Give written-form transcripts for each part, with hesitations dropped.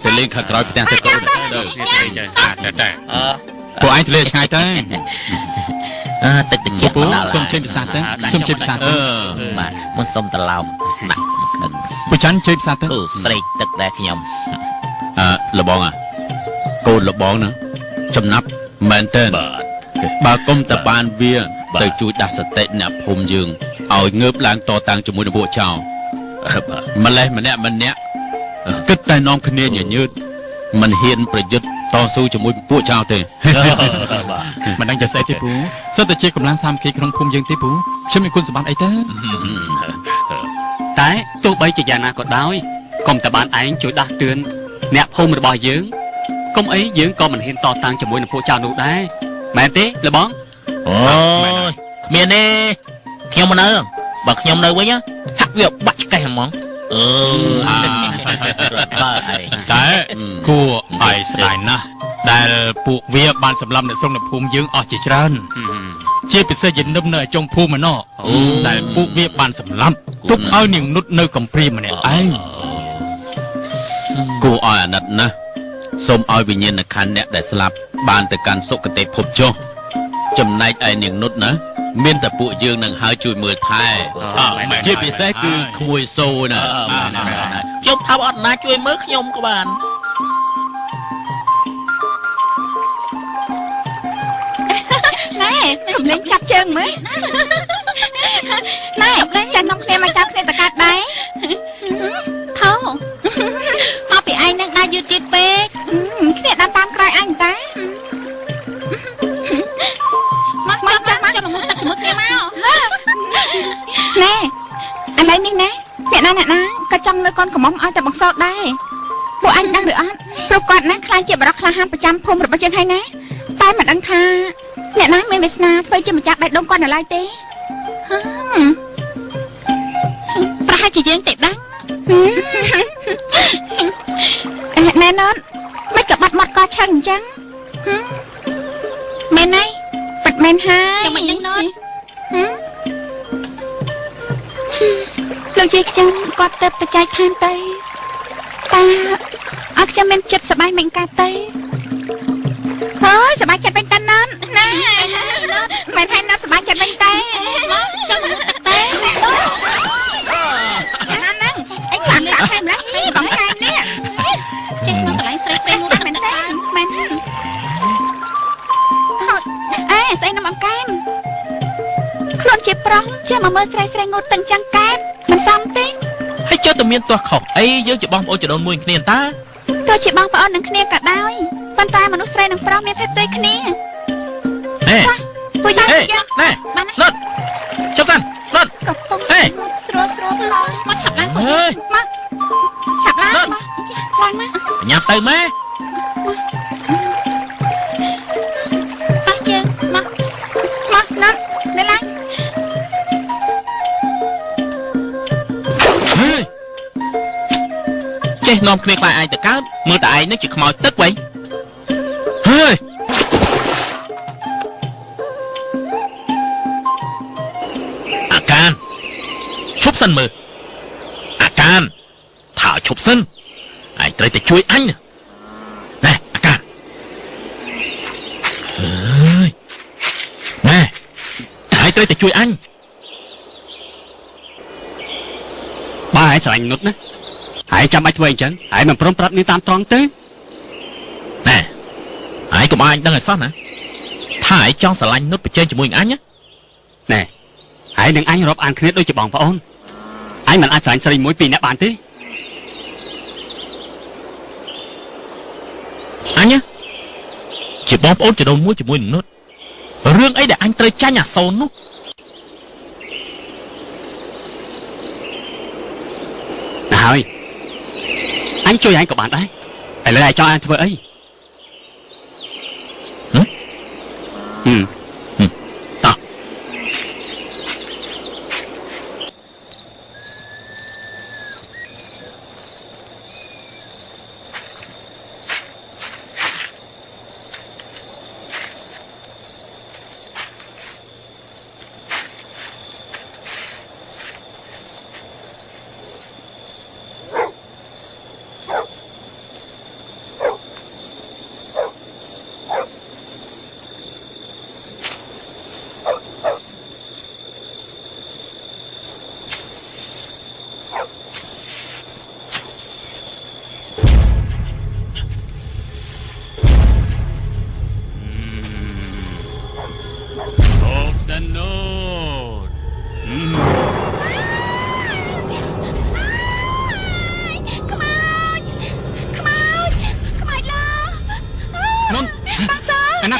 ទៅលេងខាងក្រោយផ្ទះទៅកូនពួកឯងទៅលេងឆ្ងាយទៅតិចតិចសុំចេញភាសាទៅសុំចេញភាសាទៅបាទមុនសុំត្រឡោមដាក់ពួកចាន់ចេញភាសាទៅស្រេកទឹកដែរខ្ញុំលបងកូនលបងណាចំណាប់មែនតើបើគុំតបានវាទៅជួយដាស់សតិអ្នកភូមិយើងឲ្យងើបឡើងតតាំងជាមួយនឹងពួកចៅម្លេះម្នាក់គិតតែនាំគ្នាញញើតមិនហ៊ានប្រយុទ្ធតស៊ូជាមួយពួកចៅទេមិនដឹងจะស្អីទេពូសិតតែជាកម្លាំងសាមគ្គីក្នុងភូមិយើងទេពូខ្ញុំមានគុណសម្បត្តិអីទៅតែទោះបីជាយ៉ាងណាក៏ដោយកុំតែបានឯងជួយដាស់តឿនអ្នកភូមិរបស់យើងកុំអីយើងក៏មិនហ៊ានតតាំងជាមួយនឹងពួកចៅនោះដែរមែនទេលបងអូយគ្មានទេខ្ញុំមិននៅបើខ្ញុំនៅវិញហាក់វាបាច់ឆ្កេះហ្មងតែគួរឲ្យស្ដាយណាស់ដែលពួកវាបានសម្លាប់អ្នកស្រុកនៅភូមិយើងអស់ជាច្រើនជាពិសេសយនឹមនៅចុងភូមិណោះដែលពួកវាបានសម្លាប់ទុកឲ្យនាងនុតនៅកំព្រាម្នាក់ឯងគួរឲ្យអាណិតណាស់សូមឲ្យវិញ្ញាណក្ខន្ធអ្នកដែលស្លាប់បានទៅកាន់សុគតិភពចុះចំណែកឯនាងនុតណាមានតែពួកយើងនឹងហើយជួយមើលថែជាពិសេសគឺក្មួយសូណាខ្ញុំថាអត់ណាជួយមើលខ្ញុំក៏បានណែខ្ញុំលេងចាប់ជើងមើលណែចាស់នំគ្នាមកចាប់គ្នាតកាត់ដែរថោមកពីឯងនឹងដើរយឺតទៀតពេកគ្នាដើរតាមក្រោយអញតាមកចាំមកងុំទឹកជាមួយគ្នាមកណែឥឡូវនេះណាអ្នកណាក៏ចង់លើកូនកំមុំឲ្យតែបងសោតដែរពួកអញដឹងឬអត់ព្រោះគាត់ណាខ្លាចជាបរិះក្លាហានប្រចាំភូមិរបស់យើងហើយណាតែមិនដឹងថាអ្នកណាមានវាសនាធ្វើជាម្ចាស់បេះដូងគាត់នៅឡើយទេប្រហែលជាយើងតែដឹងណែននមិនក៏បាត់មាត់កឆឹងអញ្ចឹងមែនហើយប៉ិតមែនហើយយ៉ាងមិនដឹងណនលោកយាយខ្ញុំគាត់ទៅបច្ច័យខានទៅតាអត់ខ្ញុំមានចិត្តសប្បាយមិនកាត់ទៅហើយសប្បាយចិត្តវិញតាណនណាមិនហើយណនសប្បាយចិត្តវិញទេមកចាំមើលទឹកទេណាហ្នឹងអីខ្លាំងដាក់ហើយម្ល៉េះបងហើយនេះចេញមកកន្លែងស្រីងូមែនទេមែនអេស្អីនំអង្កែមខ្លួនជាប្រុសចេះមកមើលស្រីងូតទាំងចាំងកាត់មិនសមទេហើយចុះតែមានទាស់ខុសអីយើងជាបងប្អូនចដូនមួយគ្នាតាទោះជាបងប្អូននឹងគ្នាក៏ដោយប៉ុន្តែមនុស្សស្រីនិងប្រុសមានភេទផ្ទុយគ្នាពួកយើងណែណត់ចុះសិនណត់កំពុងស្រួលមកឆាប់ឡើងពួកយើងមកឆាប់ឡើងមកញ៉ាំទៅម៉ែតោះយើងមកណាត់នៅឡើងចេះនាំគ្នាខ្លាចឯងទៅកើតមើលតែឯងនឹងជាខ្មោចទឹកវិញហើយអាការឈប់សិនមើលអាការថាឈប់សិនឯងត្រូវតែជួយអញណែអាការហើយណែឯងត្រូវតែជួយអញបើឯងស្រឡាញ់នុតណាឯងចាំបាច់ធ្វើអញ្ចឹងឯងមិនព្រមប្រាប់នាងតាមត្រង់ទេណែឯងកុំឲ្យអញដឹងឲ្យសោះណាថាឯងចង់ស្រឡាញ់នុតប្រជែងជាមួយនឹងអញណែឯងនឹងអញរាប់អានគ្នាដូចជាបងប្អូនឯងមិនអាចស្រឡាញ់ស្រីមួយពីរនាក់បានទេអញជាបងប្អូនចដូនមួយជាមួយនឹងនុតរឿងអីដែលអញត្រូវចាញ់អាសូននោះហើយអញជួយឯងក៏បានដែរឥឡូវឯងចង់អញធ្វើអីតោះ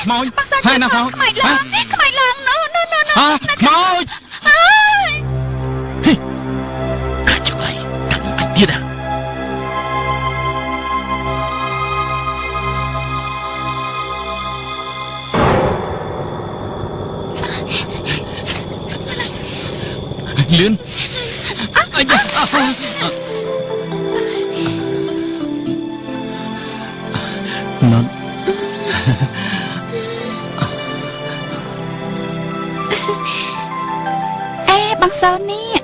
ខ្មោច បងសើច ហើយណាខ្មោច ខ្មោចឡើងខ្មោចឡើងណូណូណូណូ ហ៎ខ្មោច ហើយ អាចចុះlại thằng anhទៀតà lươn anh nó អេបងសននេះ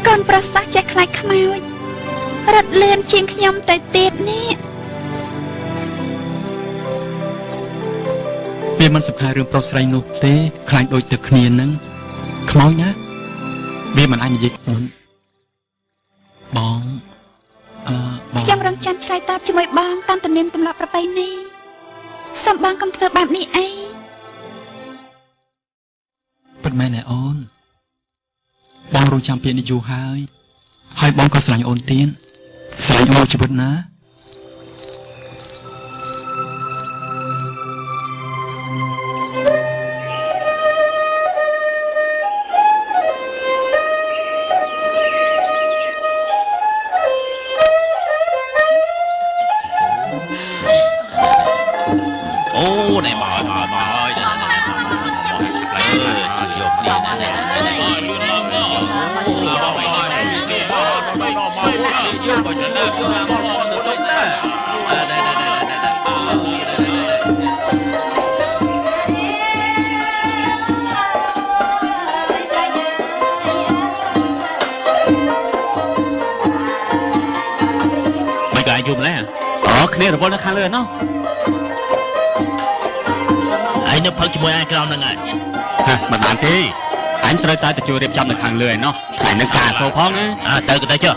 កូនប្រសាចេះខ្លាចខ្មោចរត់លឿនជាងខ្ញុំទៅទៀតនេះ វាមិនសំខាន់រឿងប្រុសស្រីនោះទេខ្លាចដូចទៅគ្នានឹងខ្មោចណាវាមិនអាចនិយាយមុនបងបង ខ្ញុំរងចាំឆ្លើយតបជាមួយបងតាមទំនៀមទម្លាប់ប្រពៃណីសូមបងកុំធ្វើបែបនេះអី ពិតមែនទេអូនបងរងចាំពាក្យនេះយូរហើយបងក៏ស្រឡាញ់អូនទៀតស្រឡាញ់អូនជីវិតណា ô này bò bò bò ơi đây này này chịu dục đi này này mấy cái dùng lấy à គ្នារវល់នៅខាងលើណោះ ឯងនៅផឹកជាមួយអាយក្រោមហ្នឹងហើយ មិនបានទេអញត្រូវតែទៅជួយរៀបចំនៅខាងលើឯណោះថ្ងៃនឹងការសូផងណា ទៅក៏ទៅចុះ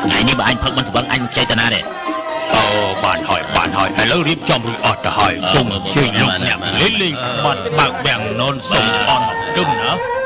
ថ្ងៃនេះបើអញផឹកមិនស្វឹងអញចេតនាទេអូបានហើយឥឡូវរៀបចំរួចអស់ទៅហើយសូមជើញលោកអ្នកលេងបាត់បើកវាំងននសូមអន់ទឹមណា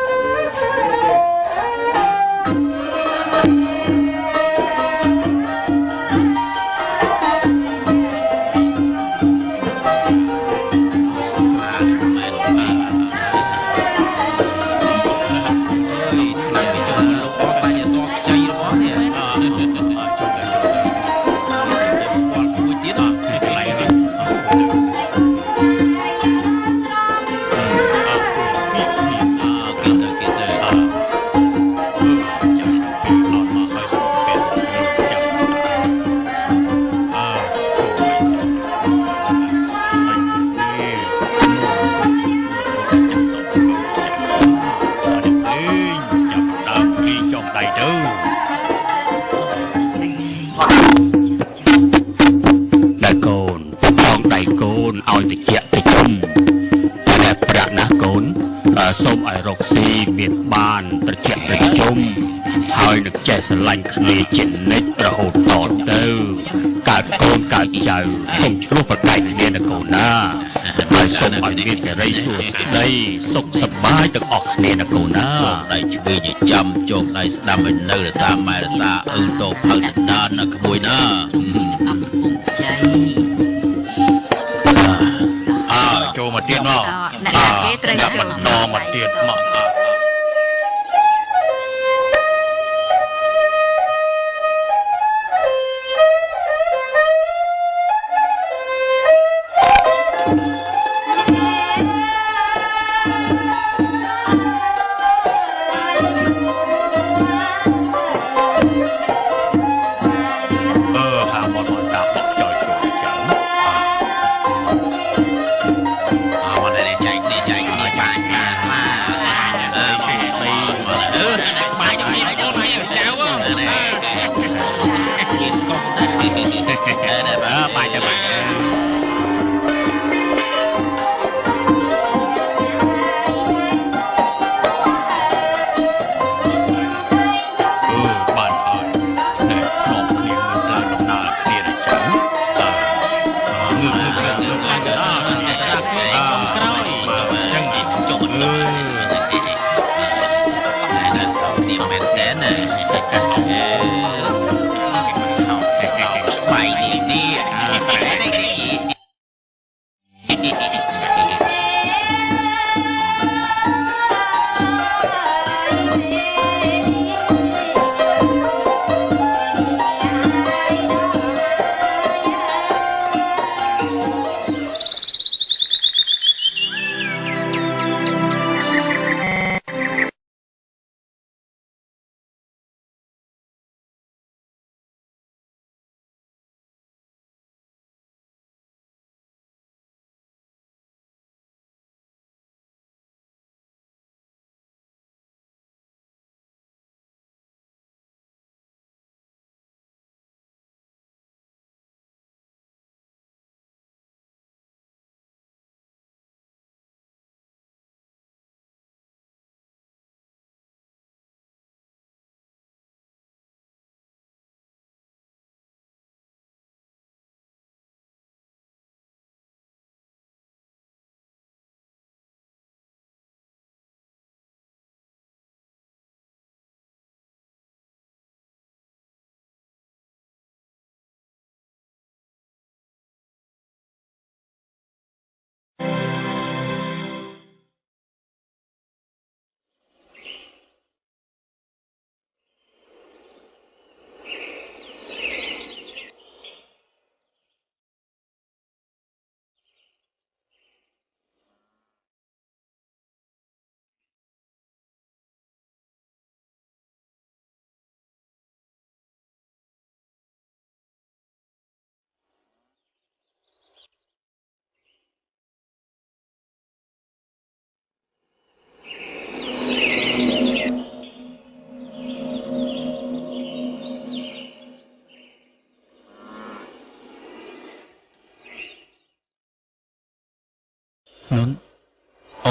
សូមឲ្យរកស៊ីមានបានត្រជាក់ត្រជុំហើយនឹងចេះស្រឡាញ់គ្នាជានិច្ចរហូតតទៅកើតកូនកើតចៅកុំឆ្លោះប្រកែកគ្នានគរណាហើយសូមឲ្យមានសេរីសួស្តីសុខសប្បាយទាំងអស់គ្នានគរណាជោគដៃឆ្វេងចាំជោគដៃស្ដាំឲ្យនៅរសាម៉ែរសាអឺតោផៅសណ្ដានណាក្មួយណាចូលមកទៀតមកអ្នកគេត្រូវចូលបន្តមកទៀតមកHãy subscribe cho kênh Ghiền Mì Gõ để không bỏ lỡ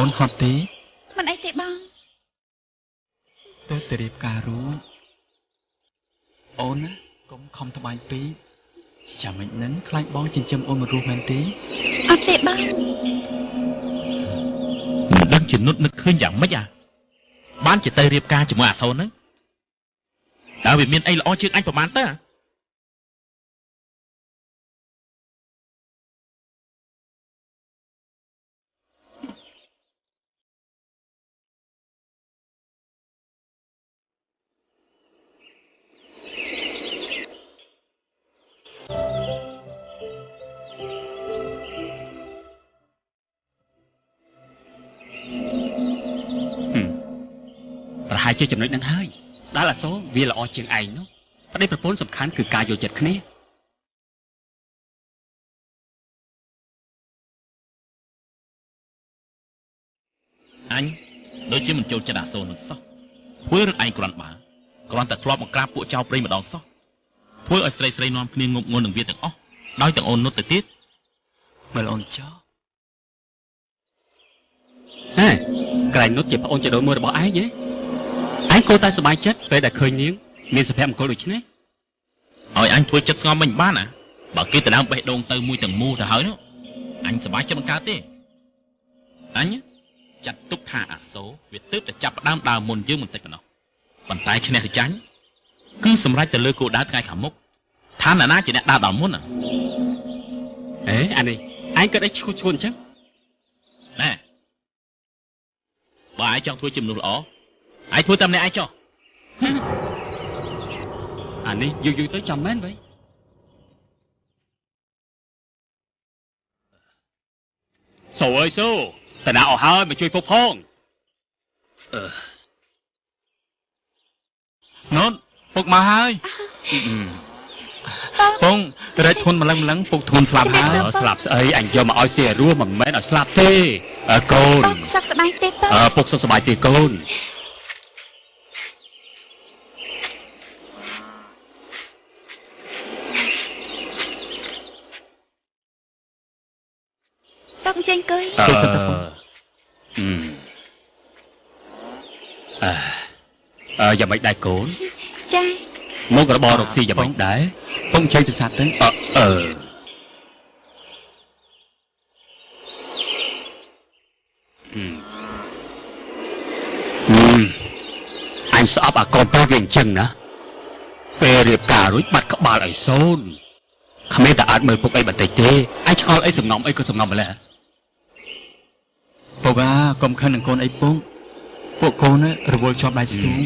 អូនហត់ទេ មិនអីទេបង ទៅទៅរៀបការរួចអូនណាកុំខំត្បាញពេកចាំមិននឹងខ្លាចបងចិញ្ចឹមអូនមករស់មែនទេ អត់ទេបង មិនដឹងជានុតនឹកឃើញយ៉ាងម៉េចបានជាទៅរៀបការជាមួយអាសូនហ្នឹងតើវាមានអីល្អជាងអញប្រហែលទៅប្រហែលជាចំណុចហ្នឹងហើយដែលអសូរវាល្អជាងឯងនោះប្តីប្រពន្ធសំខាន់គឺការយល់ចិត្តគ្នា អញដូចជាមិនចូលចិត្តអាសូននឹងសោះធ្វើរឿងឯងគ្រាន់បើគ្រាន់តែធ្លាប់មកក្រាបពួកចៅព្រៃម្ដងសោះធ្វើឲ្យស្រីស្រីនាំគ្នាងប់ងល់នឹងវាទាំងអស់ដោយទាំងអូននុតទៅទៀត មើលអូនចោះ ហេក្រែងនុតជាប្អូនចដូនមួយរបស់ឯងហ៎ឯងគួរតែសប្បាយចិត្តពេលដែលឃើញនាងមានសុភមង្គលដូចនេះ ឲ្យអញធ្វើចិត្តស្ងប់មិនបានបើគេទៅដើមបេះដូងទៅមួយទាំងមូលទៅហើយនោះអញសប្បាយចិត្តមិនកើតទេអញចាត់ទុកថាអាសូរវាទើបតែចាប់ផ្ដើមដើមមុនយើងបន្តិចប៉ុណ្ណោះប៉ុន្តែឈ្នះឬចាញ់គឺសម្រេចទៅលើគោលដៅថ្ងៃខាងមុខថានរណាជាអ្នកដើរដល់មុន ហេអានេះឯងគិតអីឈួតឈួនអញ្ចឹង ណែបើឯងចង់ធ្វើជាមនុស្សល្អឯងធ្វើតាមអ្នកឯងចុះ អានេះយូរយូរទៅចាំមែនវ៉ៃសូអើយសូតាណាអស់ហើយមកជួយពុកផង ណូតពុកមកហើយពងរែកធន់ម្លឹងម្លឹងពុកធន់ស្លាប់ហើយ ស្លាប់ស្អីអញយកមកឲ្យសៀរស់មិនមែនឲ្យស្លាប់ទេកូន បងសុខសប្បាយទេបង ពុកសុខសប្បាយទេកូន សុខចេញអង្គុយ យ៉ាងម៉េចដែរកូន ចា មុខរបររកស៊ីយ៉ាងម៉េចដែរ ពងជ័យពិសាទៅ អញស្អប់អាកូនតើវាអញ្ចឹងណាពេលរៀបការរួចបាត់ក្បាលឲ្យសូនគ្មានតែអាចមើលពុកអីបន្តិចទេអញឆ្ងល់អីសំងំអីក៏សំងំម្ល៉េះ ពុកកុំខឹងនឹងកូនអីពុកពួកកូនរវល់ជាប់ដៃស្ទូង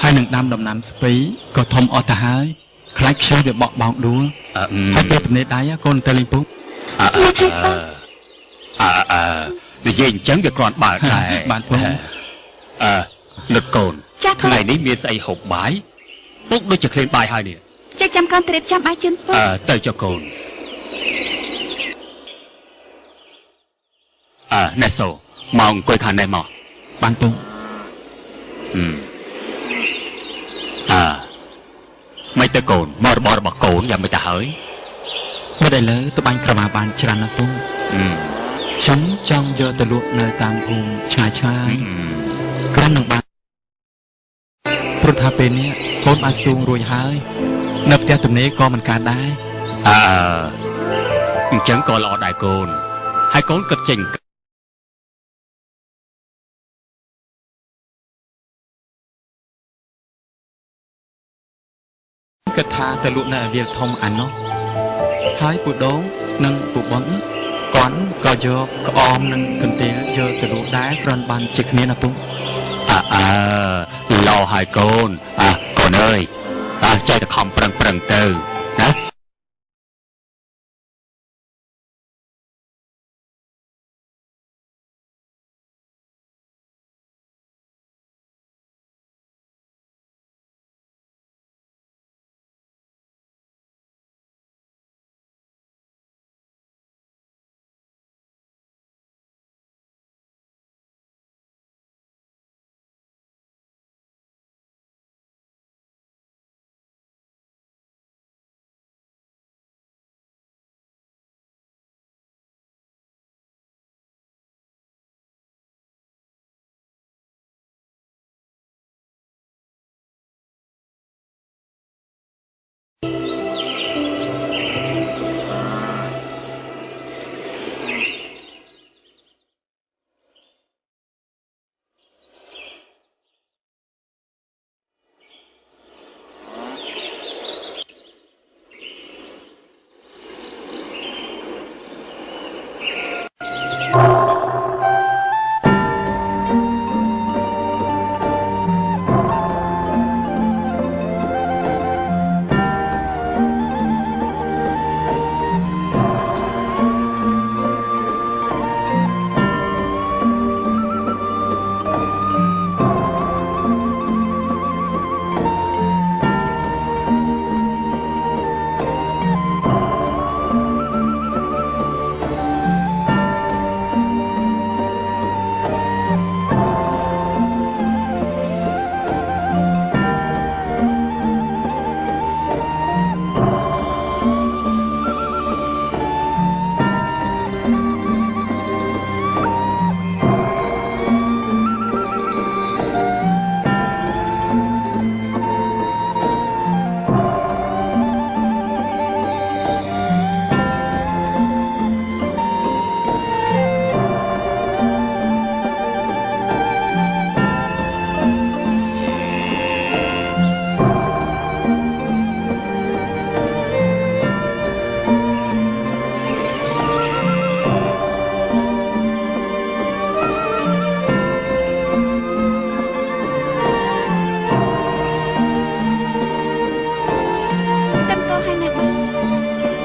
ហើយនឹងដាំដំណាំស្ពៃក៏ធំអស់ទៅហើយខ្លាចខ្ជិលវាបក់បោកដួលហើយពេលទំនេរដៃកូនទៅលេងពុក និយាយអញ្ចឹងវាគ្រាន់បើដែរ បានពុក លឹកកូនថ្ងៃនេះមានស្អីហូបបាយពុកដូចជាឃ្លានបាយហើយនេះ ចេះចាំកូនត្រៀបចាំបាយជូនពុក ទៅចុះកូនណែសូមកអង្គុយខាងនេះមក បានពុក មិនទៅកូនមករបររបស់កូនយ៉ាងមិនទៅហើយ មិនឥឡូវទៅបាញ់ក្រមាបានច្រើនណាស់ពុកខ្ញុំចង់យកទៅលក់នៅតាមភូមិឆ្ងាយឆ្ងាយគ្រាន់នឹងបានព្រោះថាពេលនេះកូនបានស្ទូងរួចហើយនៅផ្ទះទំនេរក៏មិនកើតដែរ អញ្ចឹងក៏ល្អដែរកូនហើយកូនគិតចេញ គិតថាទៅលក់នៅអាវាលធំអានោះហើយពូដូងនិងពូប៉ុនគាត់ក៏យកក្អមនិងកន្ទេលយកទៅលក់ដែរគ្រាន់បានជាគ្នាណាពុក ល្អហើយកូនកូនអើយចេះតែខំប្រឹងទៅណា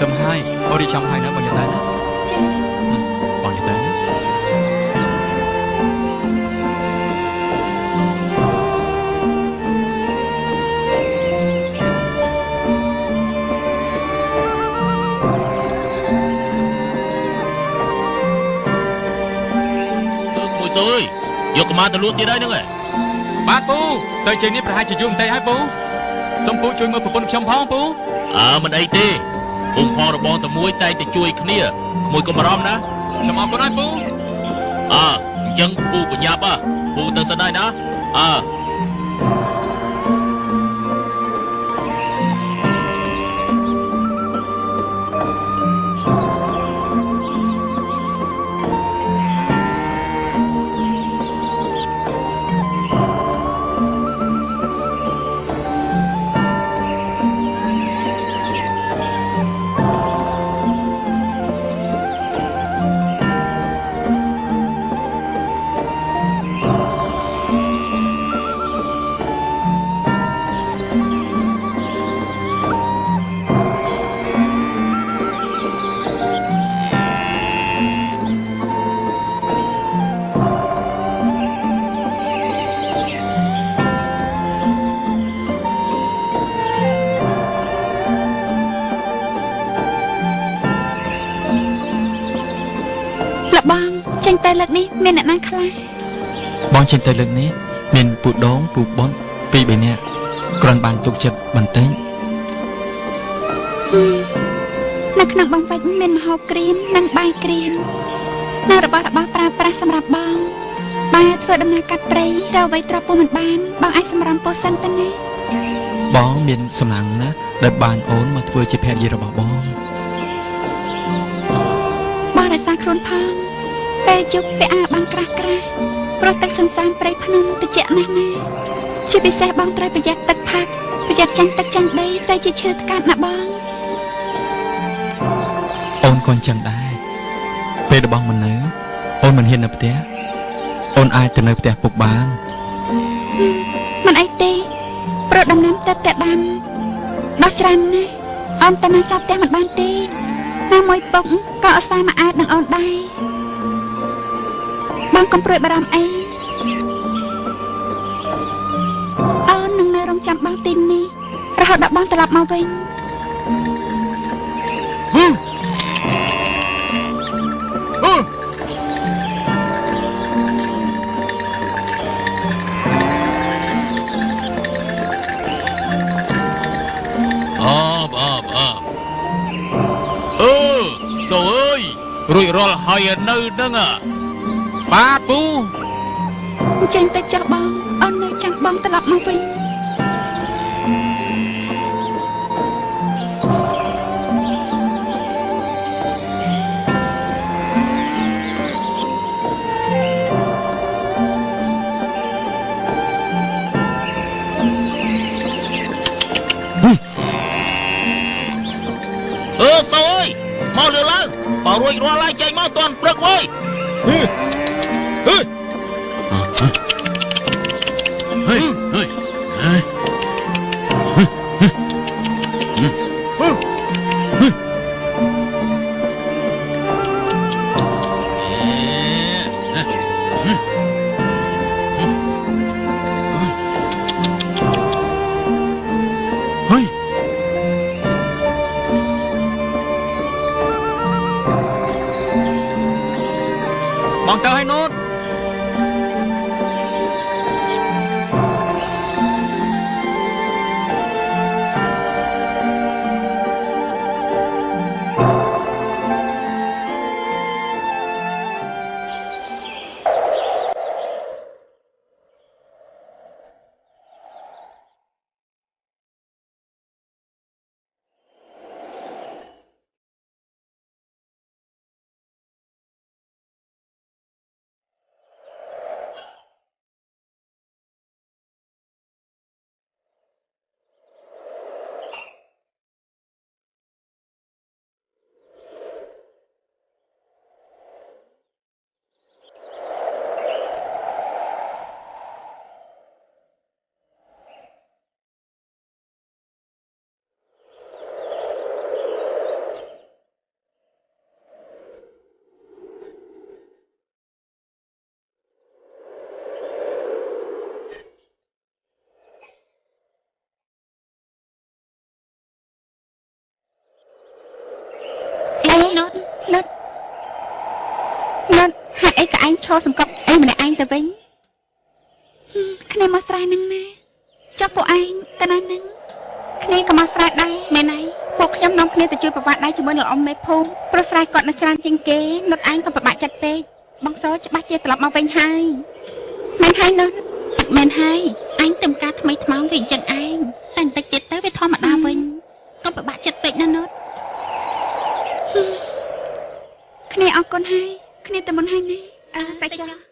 ទៅហើយអូនរៀបចំហើយណាបងយ៉ាតែណា ចា បងយ៉ាតែណា មួយសួយយកកម្មាទៅលក់ទៀតហើយហ្នឹង បាទពូទៅជើងនេះប្រហែលជាយូរបន្តិចហើយពូសូមពូជួយមើលប្រពន្ធខ្ញុំផងពូ មិនអីទេពុំផងរបងតែមួយតែងតែជួយគ្នាក្មួយកុំបារម្ភណា ខ្ញុំអរគុណហើយពូ អញ្ចឹងពូប្រញាប់ពូទៅសិនហើយណា លបងចេញទៅលើកនេះមានអ្នកណាខ្លះ បងចេញទៅលើកនេះមានពូដងពូបុនពីរបីនាក់គ្រាន់បានទុកចិត្តបន្តិច នៅក្នុងបងពេជ្រមានម្ហូបក្រៀមនិងបាយក្រៀមនៅរបស់ប្រើប្រាស់សម្រាប់បងបែរធ្វើដំណើរកាត់ព្រៃរកអ្វីទ្រព្យពុំមិនបានបងអាចសម្រាមពោះសិនទៅណា បងមានសំណាងណាស់ដែលបានអូនមកធ្វើជាភរិយារបស់បង បងរក្សាខ្លួនផងពេលជប់ពាក់អាវបានក្រាស់ព្រោះទឹកសន្សាមព្រៃភ្នំត្រជាក់ណាស់ណាជាពិសេសបងត្រូវប្រយ័ត្នទឹកផាក់ប្រយ័ត្នចាញ់ទឹកចាញ់ដីត្រូវជាឈើថ្កាត់ណាបង អូនក៏អញ្ចឹងដែរពេលរបស់មិននៅអូនមិនហ៊ាននៅផ្ទះអូនអាចទៅនៅផ្ទះពុកបាន មិនអីទេព្រោះដំណាំទៅតែដាំដោះច្រើនណាស់អូនតែណាចាប់ផ្ទះមិនបានទេណាមួយពុកក៏ឧស្សាហ៍មកអើតនឹងអូនដែរបងកុំព្រួយបារម្ភអីអូននឹងនៅរងចាំបងទីនេះរហូតដល់បងត្រឡប់មកវិញ សូអើយរួចរាល់ហើយនៅហ្នឹង បាទពូ អញ្ចឹងទៅចុះបងអូននៅចាំបងត្រឡប់មកវិញ សូអើយមកលឿនឡើងបើរួចរាល់ហើយចេញមកតាន់ព្រឹកវើយ បងទៅហើយ នុតហេតុអីក៏ឯងឈរសង្កត់អីម្នាក់ឯងទៅវិញគ្នាមកស្រែនឹងណាចុះពួកឯងទៅណានឹងគ្នាក៏មកស្រែដែរមែនហើយពួកខ្ញុំនាំគ្នាទៅជួយប្រវាត់ដៃជាមួយលោកអ៊ំមេភូមិព្រោះស្រែគាត់នៅច្រើនជាងគេនុតឯងក៏ពិបាកចិត្តពេកបងសច្បាស់ជាត្រឡប់មកវិញហើយមែនហើយនុតមែនហើយអញទៅការថ្មីថ្មោងវាអញ្ចឹងឯងតែបន្តិចទៀតទៅវាធម្មតាវិញកុំពិបាកចិត្តពេកណានុតគ្នាអរគុណហើយគ្នាទៅមុនហើយណាតែចុះ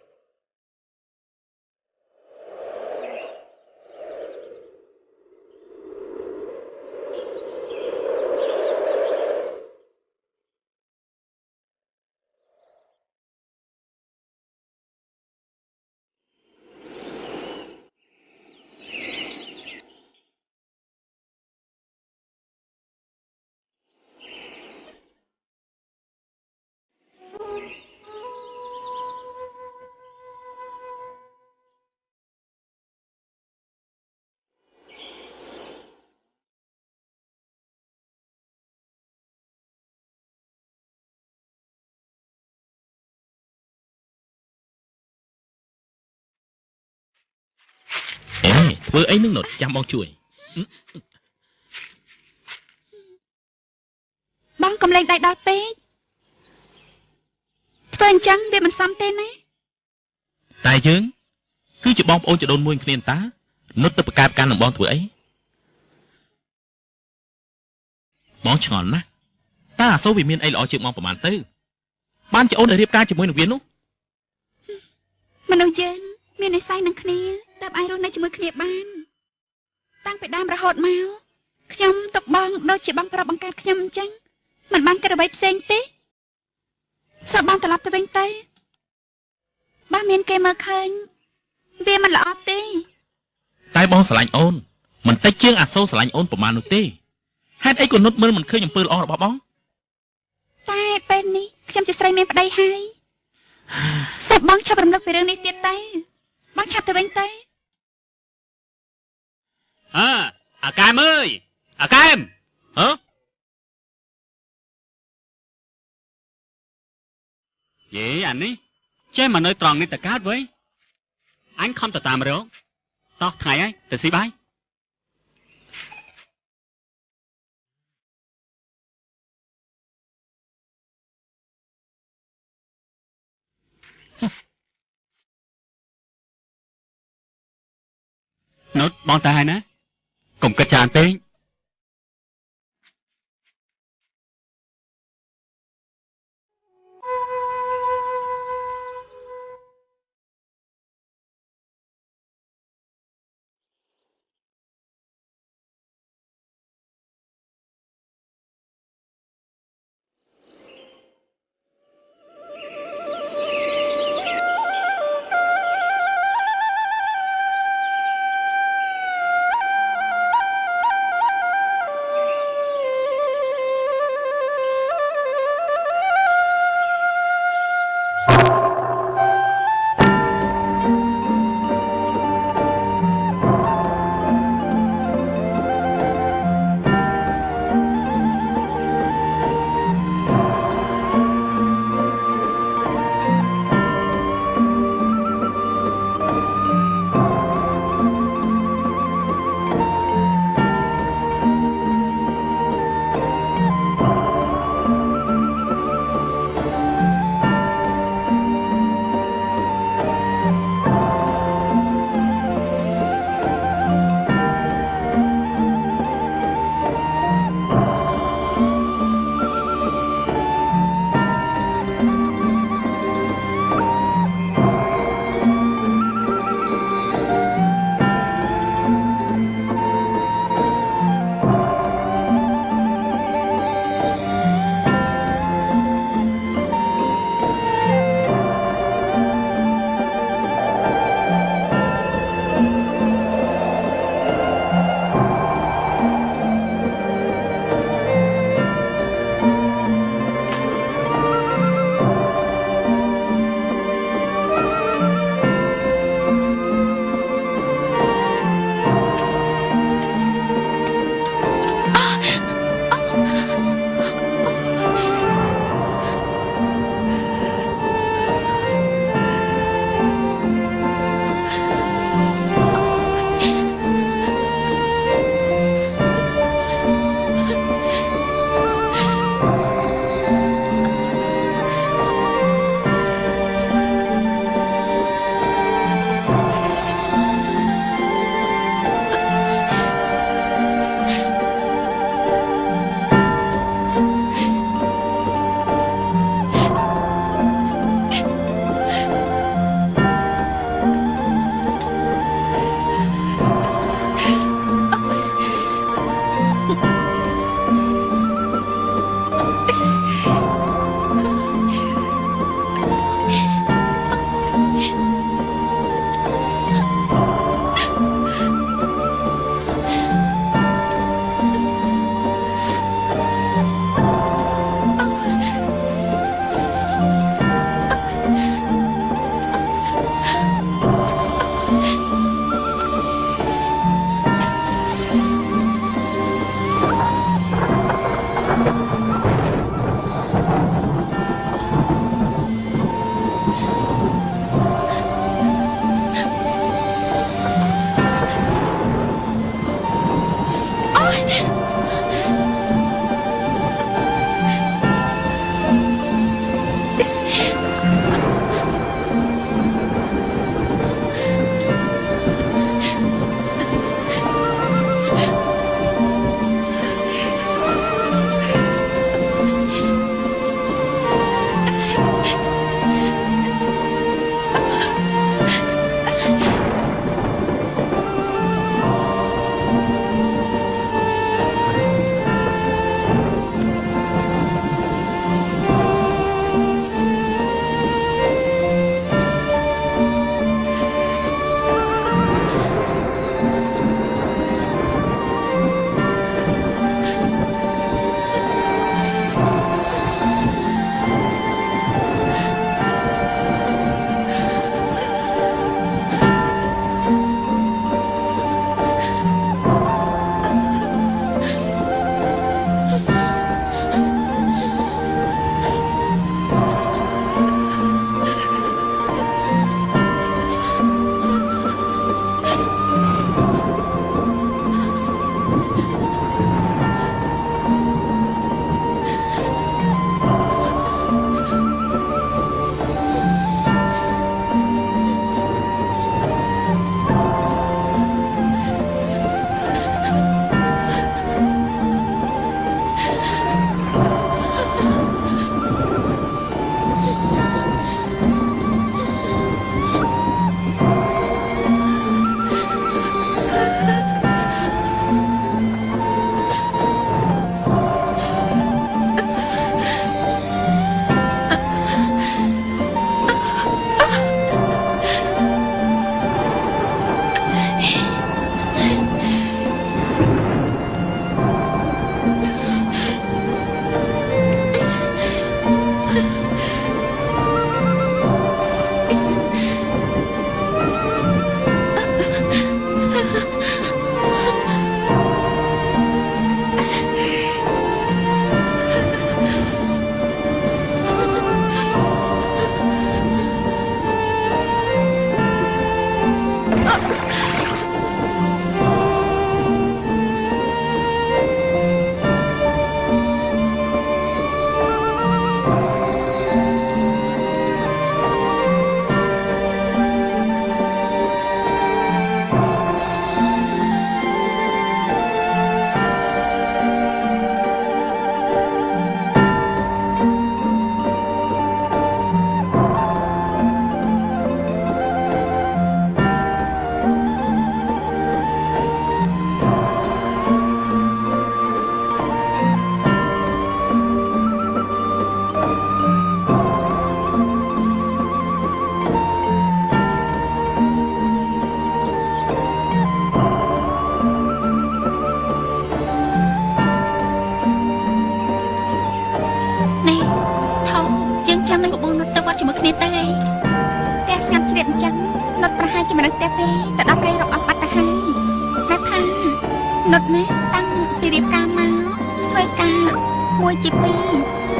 ធ្វើអីនឹងនុតចាំបងជួយបងកំលែងដៃដល់ពេកធ្វើអញ្ចឹងវាមិនសមទេណាតែយើងគឺជាបងប្អូនជីដូនមួយគ្នាតានុតទៅប្រកែបកាន់នឹងបងធ្វើអីបងឆ្ងល់ណាស់តើអាសូរវាមានអីល្អជាងបងប្រហែលទៅបានជាអូនដែលរៀបការជាមួយនឹងវានោះមនុស្សយើងមាននិស្ស័យនឹងគ្នាតែអាចរស់នៅជាមួយគ្នាបានតាំងពីដើមរហូតមកខ្ញុំទុកបងដូចជាបងប្រាប់បង្កើតខ្ញុំអញ្ចឹងមិនបានគិតអ្វីផ្សេងទេសោះបងត្រឡប់ទៅវិញទៅបើមានគេមើលឃើញវាមិនល្អទេតែបងស្រឡាញ់អូនមិនតិចជាងអាសូរស្រឡាញ់អូនប្រហែលនោះទេហេតុអីក៏នុតមើលមិនឃើញអំពើល្អរបស់បងតែពេលនេះខ្ញុំជាស្រីមានប្តីហើយសូមបងឆាប់រំលឹកពីរឿងនេះទៀតទៅបងឆាប់ទៅវិញទៅអាកែមអើយអាកែមយេអានេះចេះមកនៅត្រង់នេះតកើតវ៉ៃអញខំទៅតាមរកតោះថ្ងៃហើយទៅស៊ីបាយនុតបងតាហើយណាកុំគិតច្រើនពេក ផ្ទះទេតែដល់ព្រៃរកអស់បាត់ទៅហើយណែផានុតណាតាំងពីរៀបការមកធ្វើការមួយជាពីរ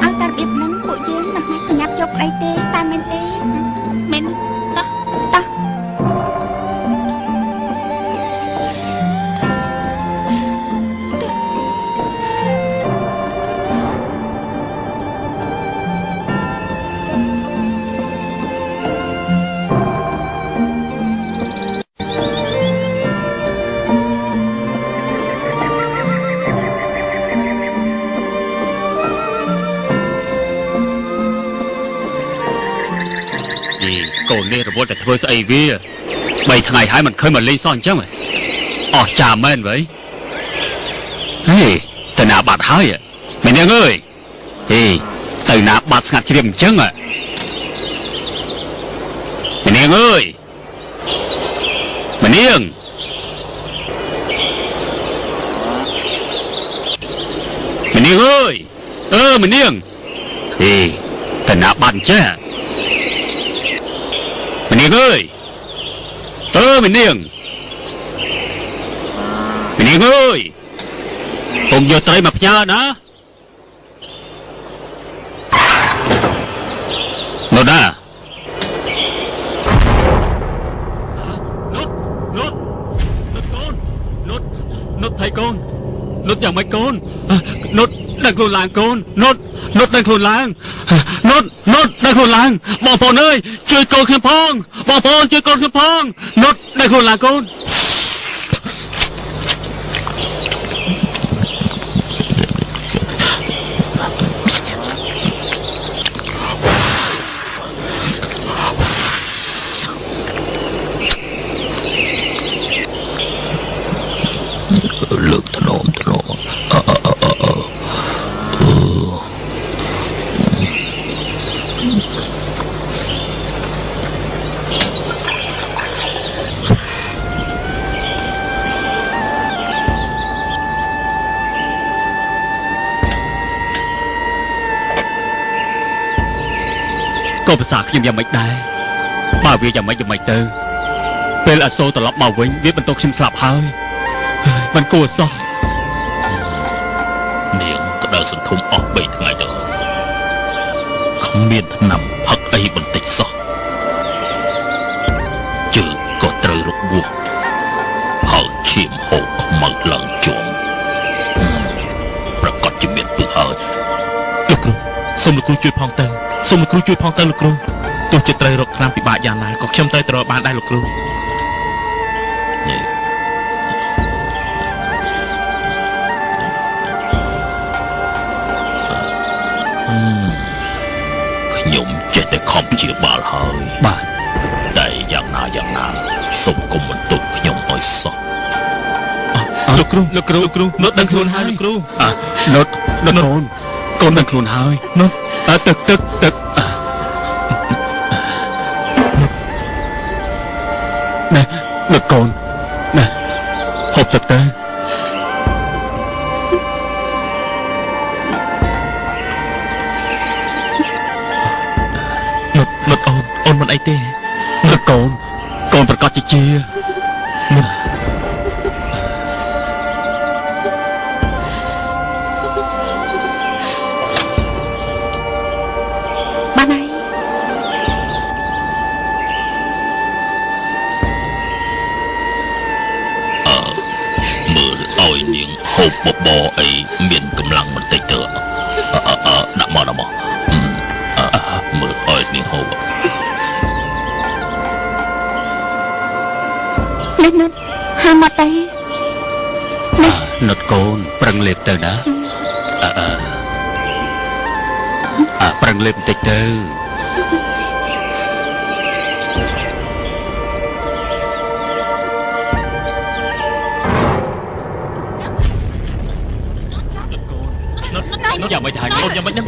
ឲ្យតែរបៀបហ្នឹងពួកយើងមិនបាច់ប្រញាប់យកប្តីទេតែមែនទេមែនតោះតោះកូននេះរវល់តែធ្វើស្អីវា3ថ្ងៃហើយមិនឃើញមកលេងសោះអញ្ចឹងអស់ចាមែនវ៉ៃហេទៅណាបាត់ហើយមែននាងអើយហេទៅណាបាត់ស្ងាត់ជ្រាបអញ្ចឹងមែននាងអើយមែននាងមែននាងអើយមែននាងហេទៅណាបាត់អញ្ចឹងម្នាងអើយម្នាងអើយខ្ញុំយកត្រីមកផ្ញើណានោះណានុតថៃកូននុតយ៉ាងម៉េចកូននុតដឹកខ្លួនឡើងកូននុតដឹកខ្លួនឡើងនុតដឹកខ្លួនឡើងបងប្អូនអើយជួយកូនខ្ញុំផងបងប្អូនជួយកូនខ្ញុំផងនុតដឹកខ្លួនឡើងកូនលើកថ្នមក៏ភាសាខ្ញុំយ៉ាងម៉េចដែរបើវាយ៉ាងម៉េចទៅពេលអសូរត្រឡប់មកវិញវាបន្ទោខ្ញុំស្លាប់ហើយមិនគួរសោះនាងក្តៅសន្ធុំអស់3ថ្ងៃទៅគ្មានថ្នាំផឹកអីបន្តិចសោះជើងក៏ត្រូវរបួសហើយឈាមហូរខ្មៅឡើងជាប់ប្រកាសជាមានពឹសហើយលោកគ្រូសូមលោកគ្រូជួយផងទៅលោកគ្រូទោះជាត្រូវរកថ្នាំពិបាកយ៉ាងណាក៏ខ្ញុំត្រូវត្រូវបានដែរលោកគ្រូខ្ញុំចេះតែខំព្យាបាលហើយបាទតែយ៉ាងណាសូមកុំបន្ទោសខ្ញុំឲ្យសោះលោកគ្រូនុតដឹងខ្លួនហើយលោកគ្រូនុតកូនដឹងខ្លួនហើយនុតទឹកណែនុតកូនណែហូបទឹកទៅនុតអូនមិនអីទេនុតកូនប្រកាសជានុតបានហើយមើលឲ្យនាងហូបបបរអីមានកម្លាំងបន្តិចទៅដាក់មកមើលឲ្យនាងហូបលេចនុតហាមកទៅនុតកូនប្រឹងលេបទៅណាប្រឹងលេបបន្តិចទៅយ៉ាងមិនថាកូនយ៉ាងមិនដឹង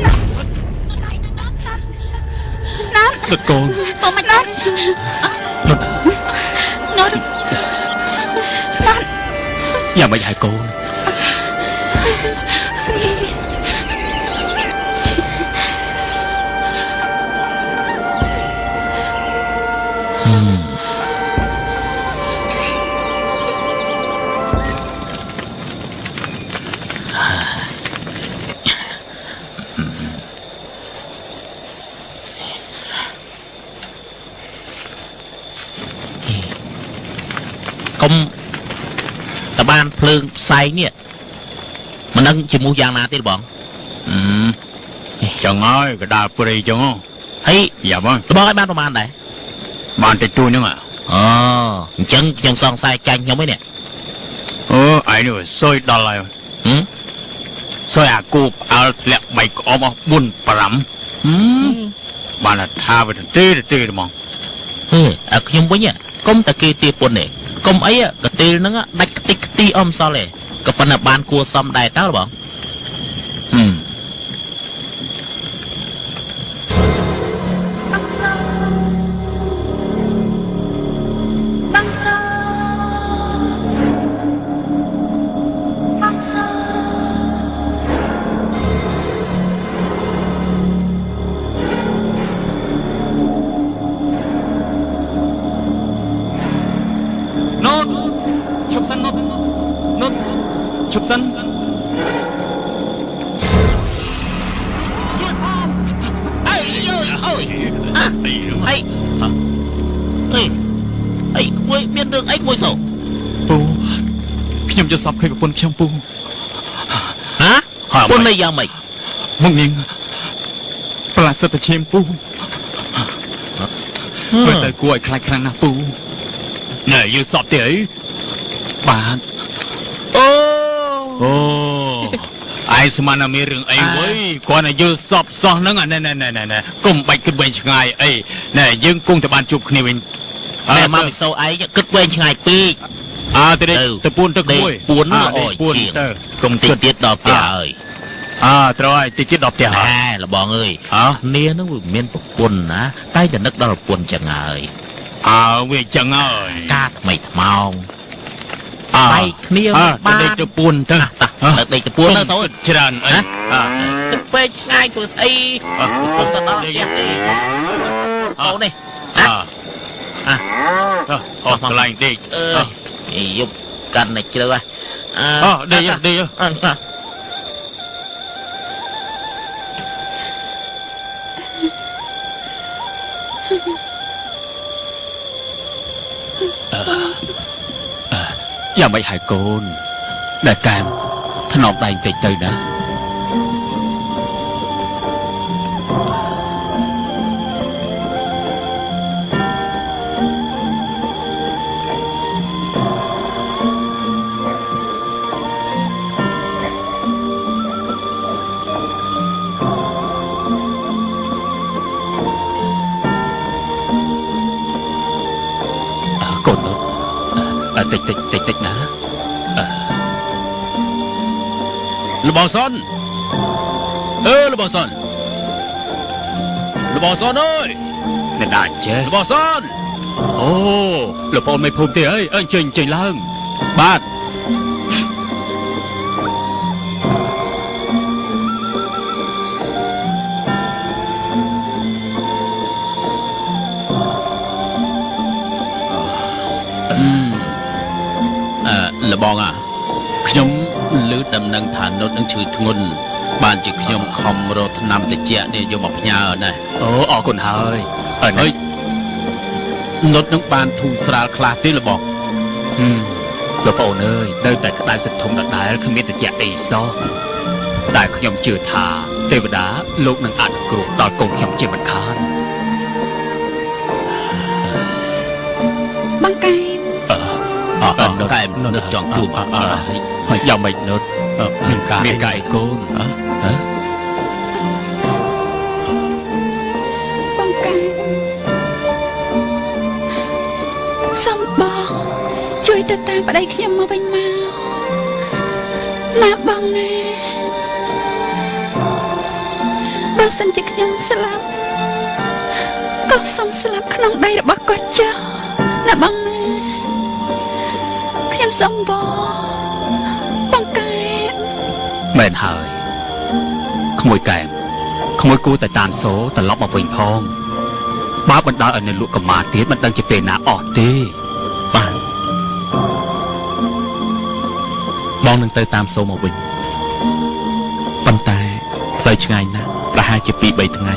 នុតកូនបងមិនដឹងនុតយ៉ាងមិនហើយកូន ស័យនេះមិនដឹងជាមូសយ៉ាងណាទេបង ចឹងហើយកដាលព្រៃចឹង ហើយ យ៉ាបង បងឲ្យបានប្រហែលដែរ បានតិចតួចហ្នឹង អូអញ្ចឹងខ្ញុំសង្ស័យចាញ់ខ្ញុំឯនេះ អូឯនេះសួយដល់ហើយសួយអាគូបអើធ្លាក់3ក្អមអស់4 5បានថាវាទេហ្មង អាខ្ញុំវិញកុំតែគេទាពុនទេកុំអីកទេលហ្នឹងដាច់ខ្ទេចខ្ទីអមសល់ទេក៏ប៉ុន្តែបានគួសមដែរតើបង ណូតឈប់សិនណូតឈប់សិនជួយផងអីអើយអីក្មួយមានរឿងអីក្មួយសោ ពូខ្ញុំយកសពឃើញប្រពន្ធខ្ញុំពូ ហ៎ពុននេះយ៉ាងម៉េច មកនាងប្រសិទ្ធឈាមពូមើលទៅគួរឲ្យខ្លាចខ្លាំងណាស់ពូ ណែយើងសពទេអី បាទ អូ ឯងស្មានតែមានរឿងអីវ៉ៃគាត់តែយើងសពសោះហ្នឹងណែកុំបាច់គិតវែងឆ្ងាយអីណែយើងគង់តែបានជួបគ្នាវិញ តែមកវិសោឯងគិតវែងឆ្ងាយពេក ទៅពួនទឹកមួយ ពួនល្អជាង ទៅ កុំតិចទៀតដល់ផ្ទះហើយ ត្រូវហើយតិចទៀតដល់ផ្ទះហើយ លបងអើយនាងហ្នឹងវាមានប្រពន្ធណាតែតែនឹកដល់ប្រពន្ធចឹងហើយ វាចឹងហើយ ការថ្មីថ្មោងបែកគ្នាបាន ទៅពួនទៅ ដេកទៅពួនទៅសូន ច្រើនអី គិតពេកឆ្ងាយធ្វើស្អីគុំទៅដល់ផ្ទះទេអូនេះកន្លែងដេក យប់កាន់តែជ្រៅហ៎ ដេកយ៉ាងម៉េចហើយកូនដែលកែមថ្នមដៃបន្តិចទៅណា កូនតិចណា លបងសុនលបងសុនអើយ អ្នកដាច់ចេះ លបងសុន អូលោកបងមិនភូមិទេអើយអញ្ជើញឡើង បាទ លបងខ្ញុំឮដំណឹងថានុតនឹងឈឺធ្ងន់បានជាខ្ញុំខំរកថ្នាំត្រជាក់នេះយកមកផ្ញើណា អូអរគុណហើយហើយនុតនឹងបានធូរស្រាលខ្លះទេលបង លោកបងអើយនៅតែក្តៅសឹកធំដដែលគ្មានត្រជាក់អីសោះតែខ្ញុំជឿថាទេវតាលោកនឹងអនុគ្រោះដល់កូនខ្ញុំជាមិនខាន បងកែម កែមនុតចង់ជួបហើយយ៉ាងម៉េចនុតមានកាយកូន បងកែមសំបងជួយទៅតាមប្តីខ្ញុំមកវិញមកណាបងណាបើសិនជាខ្ញុំស្លាប់ក៏សូមស្លាប់ក្នុងដៃរបស់គាត់ចុះណាបងណាខ្ញុំសូមបងកែម មែនហើយក្មួយកែមក្មួយគួរតែតាមសូត្រឡប់មកវិញផងបើបណ្ដាលឲ្យនៅលក់កម្មាទៀតមិនដឹងជាពេលណាអស់ទេបាទ បងនឹងទៅតាមសូមមកវិញប៉ុន្តែផ្លូវឆ្ងាយណាស់ប្រហែលជា 2-3 ថ្ងៃ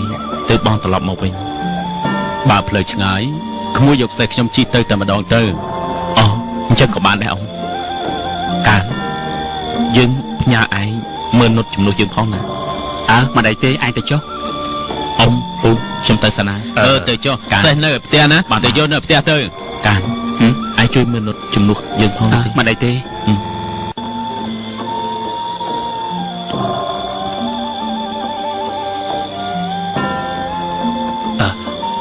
ទើបបងត្រឡប់មកវិញបើផ្លូវឆ្ងាយក្មួយយកសេះខ្ញុំជិះទៅតែម្ដងទៅអញ្ចឹងក៏បានដែរអង្គកាន យើងផ្ញើឯងមើលនុតជំនួសយើងផងណា មិនអីទេឯងទៅចុះ អ៊ំពូខ្ញុំទៅសិនហើយ ទៅចុះសេះនៅផ្ទះណាទៅយកនៅផ្ទះទៅ កានឯងជួយមើលនុតជំនួសយើងផងទេ មិនអីទេ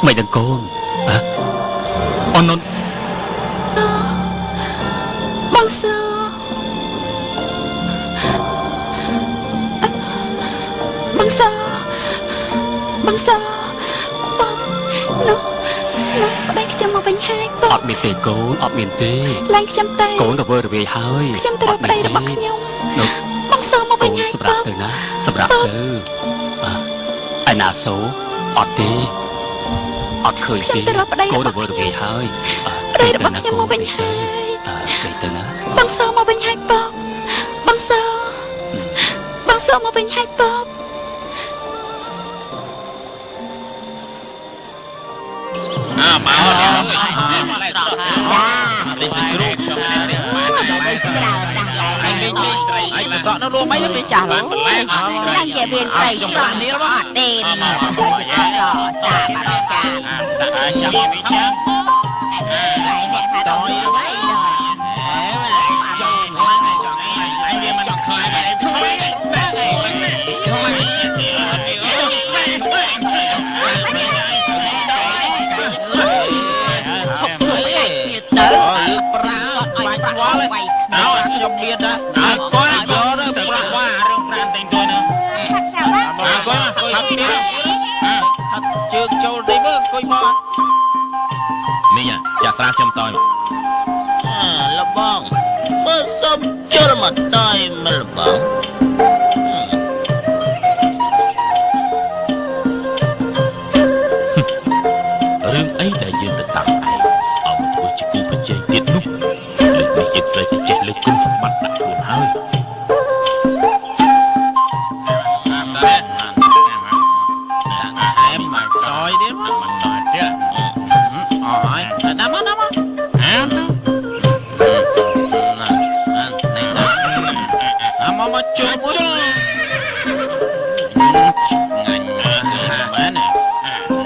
មិនដឹងកូនអូននុត បងសើបងសើបងសើបងនោះប្តីខ្ញុំមកវិញហើយបង អត់មានទេកូនអត់មានទេ ឡើងខ្ញុំទៅ កូនទៅវើរវាយហើយ ខ្ញុំទៅរកប្តីរបស់ខ្ញុំ នោះ បងសើមក កូ វិញ ន ហើយ សម្ ប រាប់ ង ទៅណាសម្រាប់ទៅឯណាសូអត់ទេអត់ឃើញ ខ្ញុំ ទេ ទៅរកប្តី កូន រ ទៅ ស់ វើរវាយហើយ ប្តីរបស់ខ្ញុំមកវិញហើយ ទៅណា បងសើមកវិញហើយបងបងសើមកវិញហើយបង មកលេងជ្រូកខ្ញុំនេះអញមិនសក់នៅរួមអីទៅចាស់លោក đang về bên tây sông tiềnខ្ញុំមានណាគាត់យកទៅប្រាក់វ៉ារឿងប្រាំតែងទៅនោះគាត់ហាប់ទៀតជើងចូលនេះមើលអង្គុយមកនេះចាស្រាខ្ញុំតើលបងបើសុំជិលមកតើមើលបងរឿងអីដែលយើងទៅតាំងឯងเอาមកធ្វើជាគូប្រជែងទៀតនោះលើកនេះយើងត្រូវតែចេះលើកគុណសម្បត្តិដាក់ខ្លួនហើយem mà coi đi mà nói chứ hỏi nằm á mà chơi ngành bán này em đi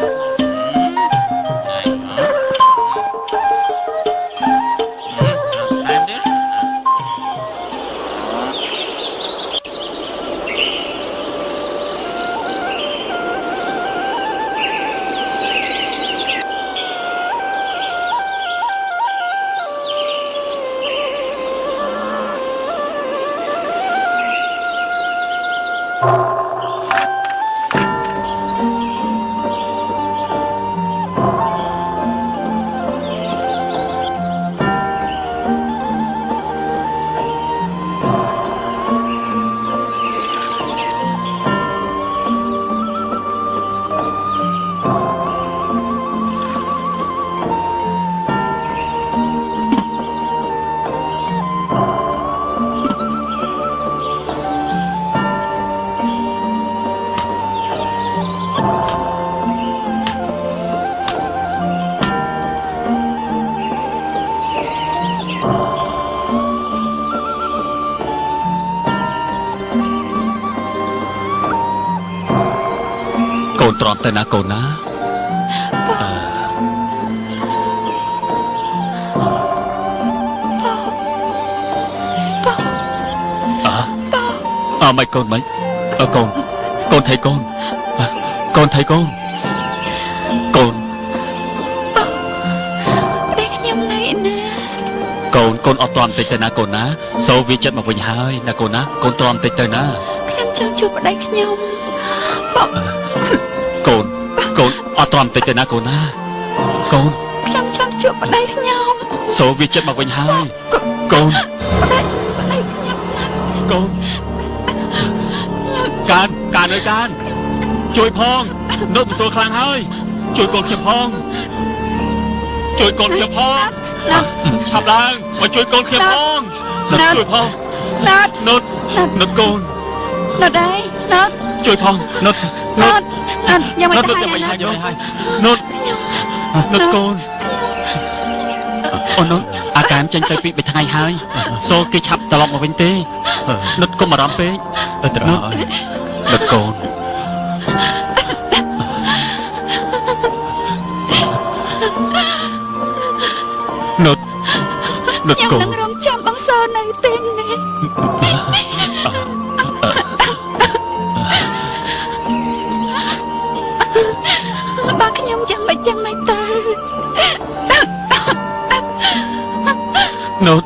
កូនទ្រាំទៅណាកូនណាមិនកូនមិនកូនថៃកូនកូនថៃកូនកូន ប្តីខ្ញុំនៅឯណា កូនអត់ទ្រាំតិចទៅណាកូនណាសូវាចិត្តមកវិញហើយណាកូនណាកូនទ្រាំតិចទៅណា ខ្ញុំចង់ជួបប្តីខ្ញុំបង កូនអត់ទ្រាំតិចទៅណាកូនណាកូន ខ្ញុំចង់ជួបប្តីខ្ញុំ សូវាចិត្តមកវិញហើយកូន ប្តីខ្ញុំ កូនកានអើយកានជួយផងនុតមិនស្រួលខ្លាំងហើយជួយកូនខ្ញុំផងជួយកូនខ្ញុំផងឆាប់ឡើងមកជួយកូនខ្ញុំផងនុតជួយផងនុតកូន ណត់អីណត់ ជួយផងនុត យ៉ាងម៉េច នុត ទៅ យ៉ាងម៉េច ហើ ហើយ យ នុតកូនអូនុតអាការចេញទៅពី3ថ្ងៃហើយសូគេឆាប់ត្រឡប់មកវិញទេ នុតកុំអារម្មណ៍ពេក ទៅហើយ នុតកូននុត ខ្ញុំ កូន នឹងរងចាំបងសនៅពេលនេះបើខ្ញុំចាំមិនទៅ នុត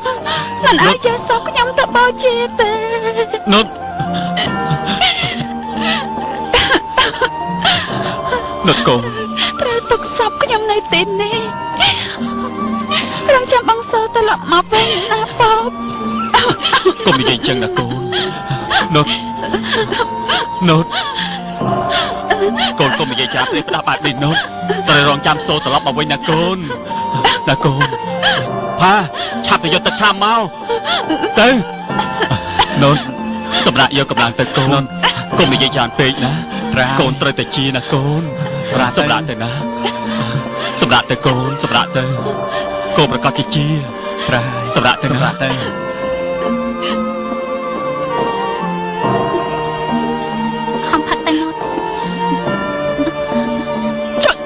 មិនអាចយកសពខ្ញុំទៅបោជាទេ នុតនុតកូន ត្រូវទុកសពខ្ញុំនៅទីនេះរងចាំបងសត្រឡប់មកវិញណាបប កុំនិយាយចឹងណាកូននុតកូនកុំនិយាយចាប់ទេផ្ដាស់បាត់នេះនុតត្រូវរងចាំសូត្រឡប់មកវិញណាកូនផាឆាប់ទៅយកទឹកថ្នាំមកទៅនុតសម្រាប់យកកម្លាំងទៅកូនកុំនិយាយច្រើនពេកណាកូនត្រូវតែជាណាកូនសម្រាប់ទៅណាសម្រាប់ទៅកូនសម្រាប់ទៅកូនប្រកាសជាសម្រាប់ទៅណា ខំផឹកតែនោះចុច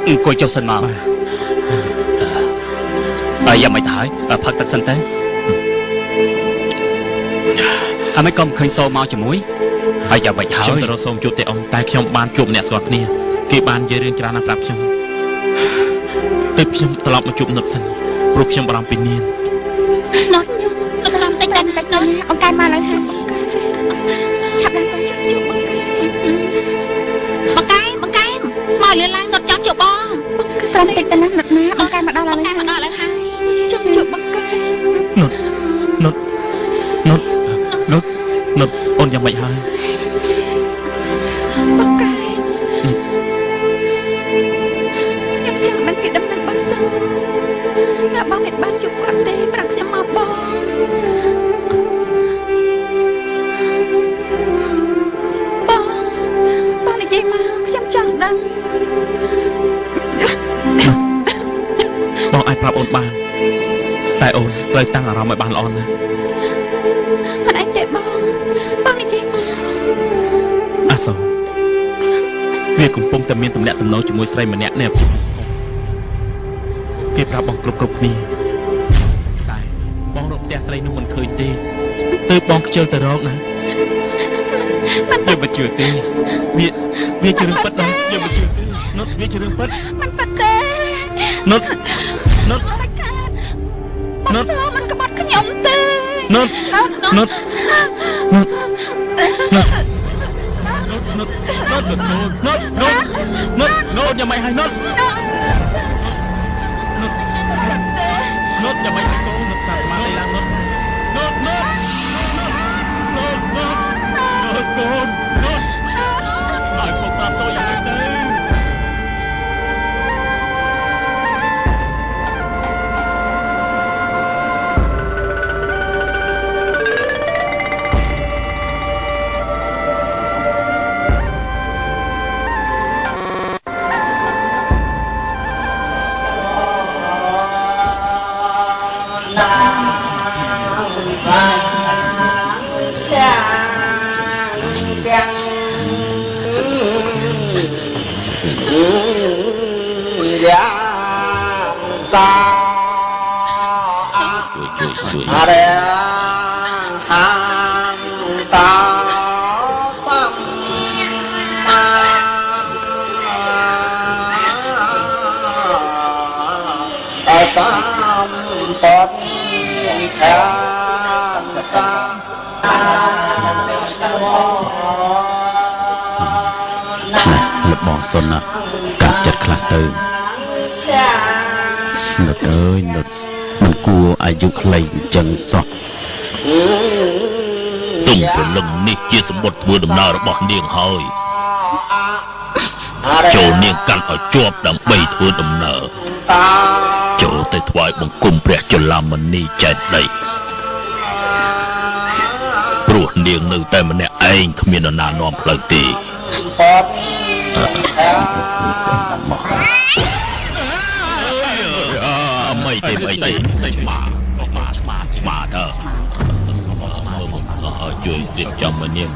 អង្គុយចុះសិនមកយ៉ាងមិនទៅហើយផឹកទឹកសិនទៅអាមិនក៏មិនឃើញសូមមកជាមួយហើយយ៉ាងមិនហើយខ្ញុំទៅរកសូមជួបទេអង្គតែខ្ញុំបានជួបអ្នកស្គាល់គ្នាគេបាននិយាយរឿងច្រើនណាស់ប្រាប់ខ្ញុំទើបខ្ញុំត្រឡប់មកជួបនុតសិនព្រោះខ្ញុំបារម្ភពីនាងនុតបារម្ភតិចតែនុតអង្គកាយមកឡើងហើយឆាប់ដល់ជួបបង្កែមកលឿនឡើងនុតចង់ជួបបងត្រឹមតិចតែណានុតណាបង្កែមកដល់ហើយចង់ជួបបង្កែនុតអូនយ៉ាងម៉េចហើយបង្កែខ្ញុំចង់ដឹងពីដំណឹងបងសតើបងមិនបានជួបគាត់ទេប្រាប់ខ្ញុំមកបង ដឹង បងអាចប្រាប់អូនបានតែអូនត្រូវតាំងអារម្មណ៍ឲ្យបានល្អណាស់ មិនអីទេបងនិយាយមក អាសូរវាកំពុងតែមានទំនាក់ទំនងជាមួយស្រីម្នាក់នេះគេប្រាប់បងគ្រប់គ្នាតែបងរកផ្ទះស្រីនោះមិនឃើញទេទើបបងខ្ជិលទៅរកណាយើងមិនជឿទេវាជារឿងពិតណាយើងមិនជឿទេនុតវាជារឿងពិត មិនពិតទេ នុត រកាបងសមិនក្បត់ខ្ញុំទេ នុតនុតនុតនុតនុតอย่าไม่ให้នុតនុតอย่าไม่ให้โกนุតតាស្មារតីឡើងនុតកូននុតឲ្យខ្ញុំប្រាប់សូយ៉ាងម៉េចទៅ លបងសុនកាត់ចិត្តខ្លះទៅនុតអើយនុតមិនគួរអាយុខ្លីអញ្ចឹងសោះ ទុំព្រលឹងនេះជាសម្បត្តិធ្វើដំណើររបស់នាងហើយចូលនាងកាន់ឲ្យជាប់ដើម្បីធ្វើដំណើរចូលទៅថ្វាយបង្គំព្រះចលាមនីចេតិយព្រោះនាងនៅតែម្នាក់ឯងគ្មាននរណានាំផ្លូវទេไม่ទេឆ្មាទៅជួយរៀបចំមកនាង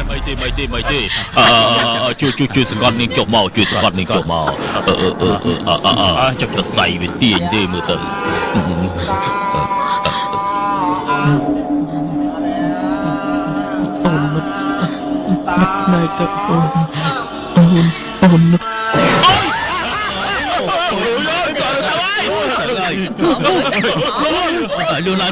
ไม่ទេជួយសង្កត់នាងចុះមកជួយសង្កត់នាងចុះមកចាប់ទៅសៃវាទាញទេមើលទៅ Này tập ôn đưa lại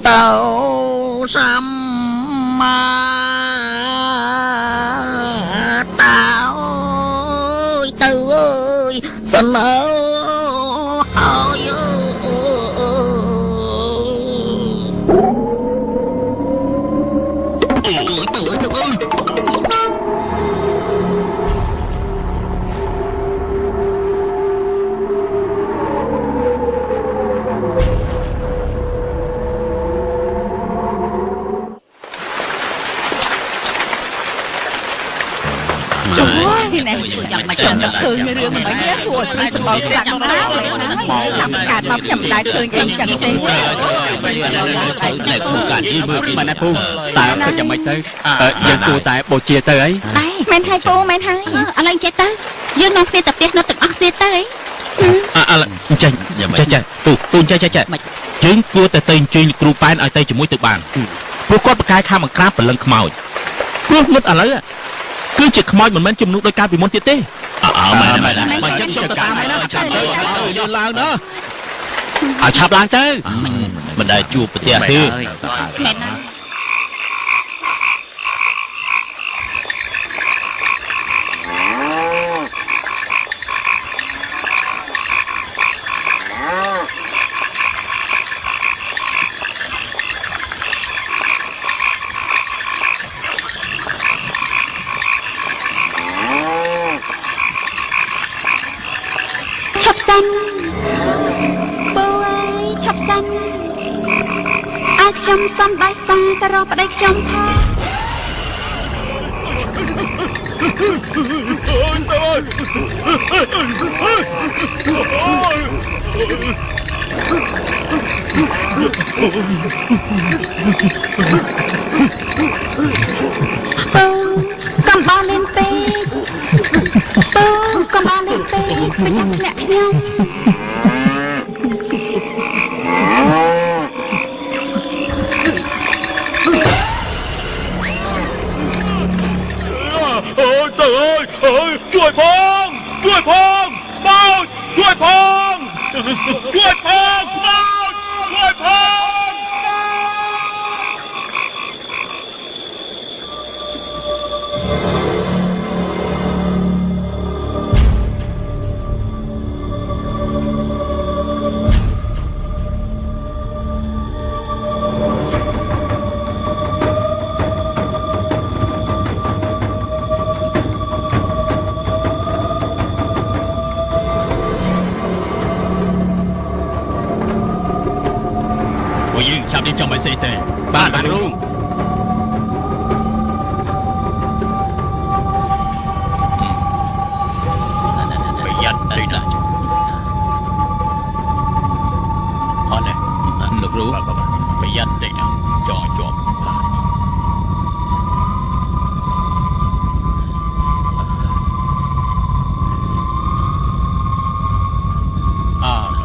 tàu xăm ma tao từ ơi xin ơi này chẳng mà chồng đặc thường như rương mà nói nhé của tôi sẽ có cái chẳng đó làm cả bắp chậm đại thường em chẳng xem này cũng cả đi mưa mà nè phu tại tôi chẳng mấy tới dân tôi tại bộ chia tới ấy men hai phu men hai anh chạy tới dương nó phía tập tiết nó từng óc phía tới chạy tôi chạy chứng cua tại tên chuyên cừu pan ở đây chỉ muốn tự bànพวกគាត់បកាយខាងបង្ក្រាបព្រលឹងខ្មោចព្រោះមុតឥឡូវគឺជាខ្មោចមិនមែនជាមនុស្សដោយការពីមុនទៀតទេមែនមកចិត្តចុះទៅតាមហើយណាឆាប់ទៅយើងឡើងទៅឲ្យឆាប់ឡើងទៅមិនដែលជួបប្រទះទេមែនណា Bố សិនឲ្យខ្ញុំសុំដោយសារទៅរកប្តីខ្ញុំផង កំបោរលេងពេកកំបោរលេងពេកប្រចាំធ្លាក់ខ្ញុំ ช่วยพงช่วยพงเบาช่วยพงช่วยพงเบาช่วยพง យើងចាប់រៀបចំឲ្យសេទេបាទគ្រូប្រយ័ត្នតិចណាអត់ទេលោកគ្រូប្រយ័ត្នតិចណាចងជាប់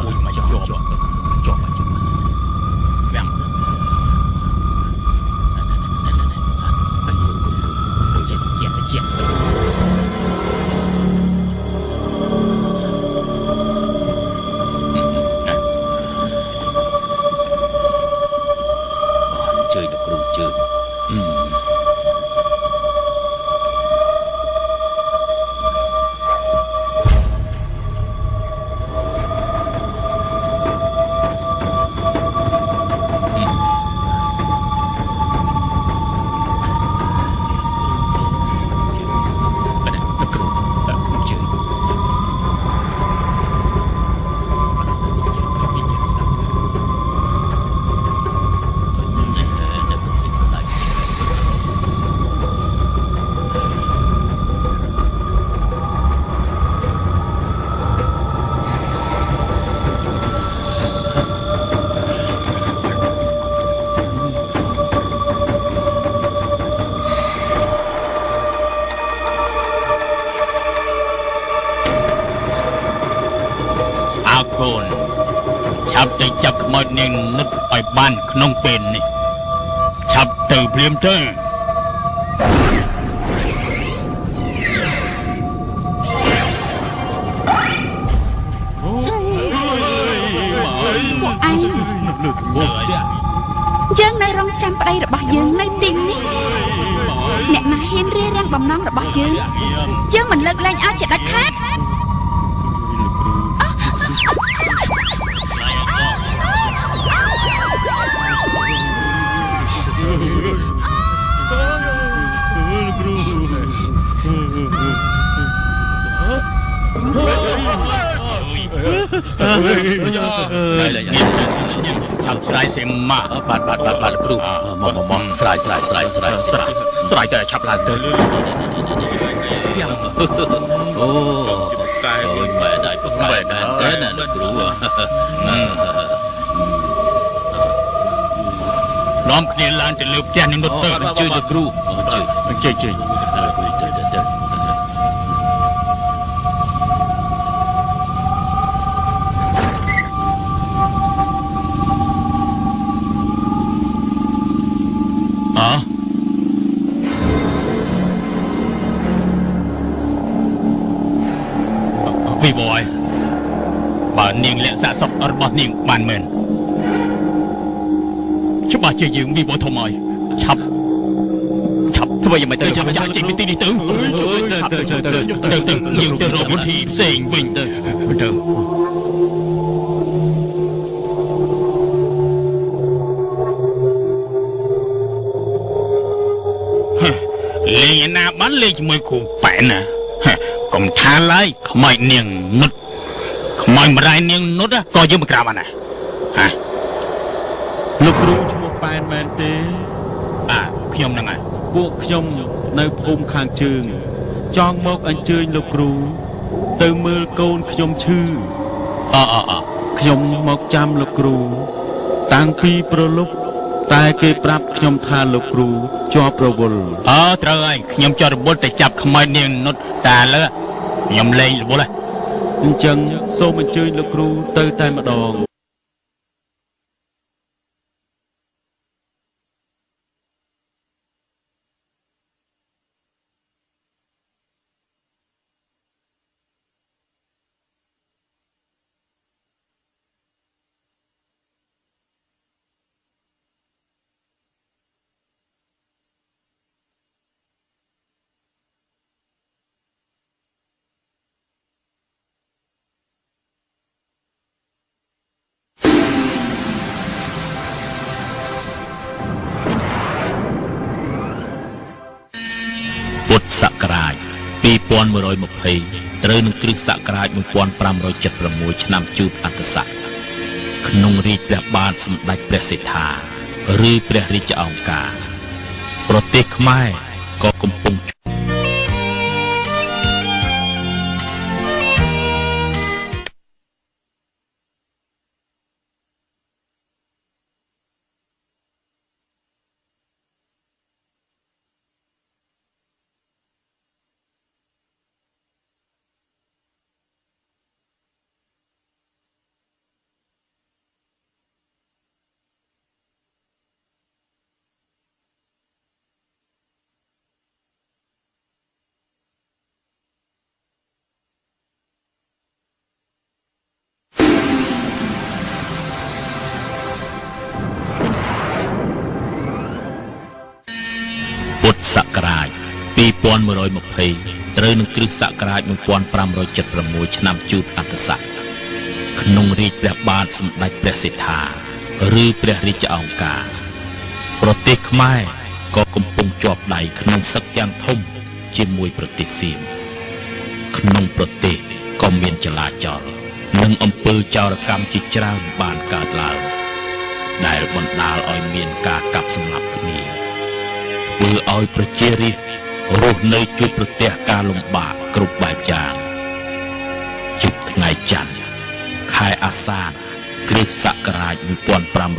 មួយមកជាប់វាំងឆាប់ទៅចាប់ខ្មោចនាងនុតឲ្យបានក្នុងពេលនេះឆាប់ទៅព្រាមទៅ យើងនៅរងចាំប្តីរបស់យើងនៅទីនេះអ្នកណាហ៊ានរារាំងបំណងរបស់យើងមិនលើកលែងឲ្យជាដាច់ខាត ចាំស្រ័យសេម៉ាបាទគ្រូមកស្រ័យទៅឆាប់ឡើងទៅអូតែមែនដែរពុកម៉ែមែនទេណាគ្រូនាំគ្នាឡើងទៅលើផ្ទះនឹងនុតទៅអញ្ជើញទៅគ្រូអញ្ជើញទៅពីបយបើនាងលាក់សាកសពរបស់នាងបានមែនច្បាស់ជាយើងវិបយធំហើយឆាប់ធ្វើយ៉ាងម៉េចទៅឆាប់ចាក់ចេញពីទីនេះទៅយើងទៅរកវិធីផ្សេងវិញទៅលេងណាបានលេងជាមួយគ្រូប៉ែនណាកុំថាឡើយខ្មោចនាងនុតខ្មោចម្រាយនាងនុតក៏យើងមកក្រាបបានណា លោកគ្រូឈ្មោះប៉ែនមែនទេ ខ្ញុំហ្នឹងហើយ ពួកខ្ញុំនៅភូមិខាងជើងចង់មកអញ្ជើញលោកគ្រូទៅមើលកូនខ្ញុំឈឺខ្ញុំមកចាំលោកគ្រូតាំងពីប្រលប់តែគេប្រាប់ខ្ញុំថាលោកគ្រូជាប់រវល់ ត្រូវហើយខ្ញុំចោតរវល់តែចាប់ខ្មោចនាងនុតតាលើខ្ញុំលេងរវល់ហ៎ អញ្ចឹងសូមអញ្ជើញលោកគ្រូទៅតែម្ដង ពុទ្ធសករាជ 2120 ត្រូវនឹងគ្រិស្តសករាជ 1576 ឆ្នាំជូតអន្តស័កក្នុងរាជព្រះបាទសម្ដេចព្រះសេដ្ឋាឬព្រះរាជអង្គការប្រទេសខ្មែរក៏កំពុង ពុទ្ធសករាជ 2120 ត្រូវនឹងគ្រិស្តសករាជ 1576 ឆ្នាំជូតអន្តស័កក្នុងរាជព្រះបាទសម្ដេចព្រះសេដ្ឋាឬព្រះរាជអង្គការប្រទេសខ្មែរក៏កំពុងជាប់ដៃក្នុងសឹកយ៉ាងធំជាមួយប្រទេសសៀមក្នុងប្រទេសក៏មានចលាចលនិងអំពើចោរកម្មជាច្រើនបានកើតឡើងដែលបណ្ដាលឲ្យមានការកាប់សម្លាប់គ្នាធ្វើឲ្យប្រជារាស្ត្ររស់នៅជួបប្រទះការលំបាកគ្រប់បែបយ៉ាងជប់ថ្ងៃច័ន្ទខែអាសាឍគ្រិស្តសករាជ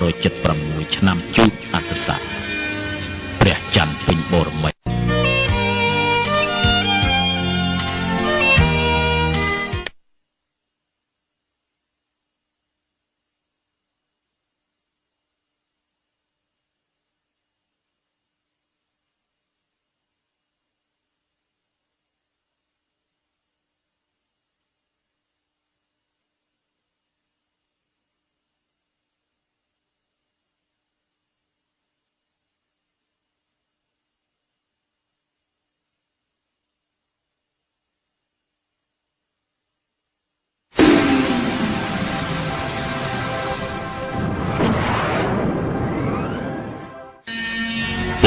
1576 ឆ្នាំជូតអន្តស័កព្រះច័ន្ទពេញបរមី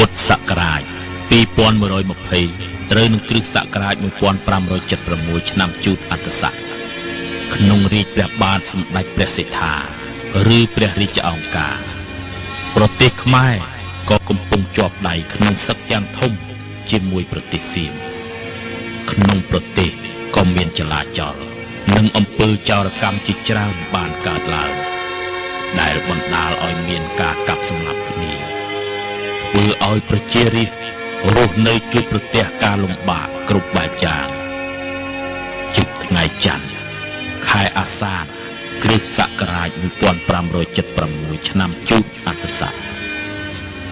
ពុទ្ធសករាជ 2120 ត្រូវនឹងគ្រិស្តសករាជ 1576 ឆ្នាំជូតអន្តស័កក្នុងរាជព្រះបាទសម្ដេចព្រះសេដ្ឋាឬព្រះរាជអង្គការប្រទេសខ្មែរក៏កំពុងជាប់ដៃក្នុងសឹកយ៉ាងធំជាមួយប្រទេសសៀមក្នុងប្រទេសក៏មានចលាចលនិងអំពើចោរកម្មជាច្រើនបានកើតឡើងដែលបណ្ដាលឲ្យមានការកាប់សម្លាប់គ្នាធ្វើឲ្យប្រជារាស្ត្ររស់នៅជួបប្រទះការលំបាកគ្រប់បែបយ៉ាងជប់ថ្ងៃច័ន្ទខែអាសាឍគ្រិស្តសករាជ 1576 ឆ្នាំជូតអន្តស័ក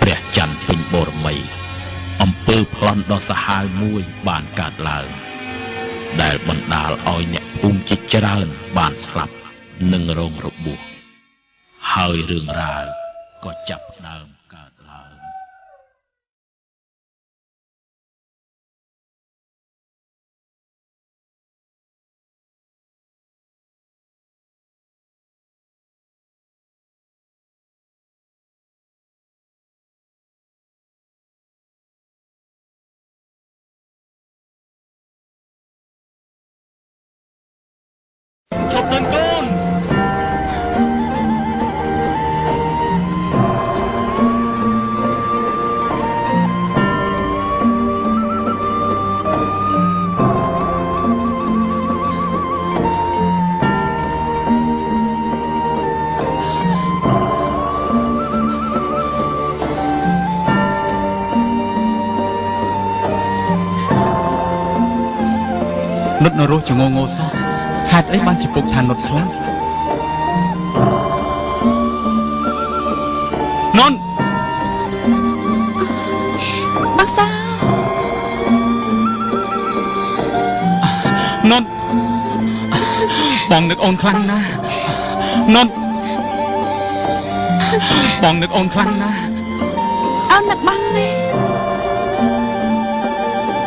ព្រះច័ន្ទពេញបរមីអំពើប្លន់ដ៏សាហាវមួយបានកើតឡើងដែលបណ្ដាលឲ្យអ្នកភូមិជាច្រើនបានស្លាប់និងរងរបួសហើយរឿងរ៉ាវក៏ចាប់ផ្ដើមកើតឡើង ឈប់សិនកូន នុតនៅរស់ជាងងសោះហេតុអីបានជាពុកថានុតស្លាប់ នន់ បងសោ នន់បងនឹកអូនខ្លាំងណាស់នន់បងនឹកអូនខ្លាំងណាស់ អូននឹកបងណា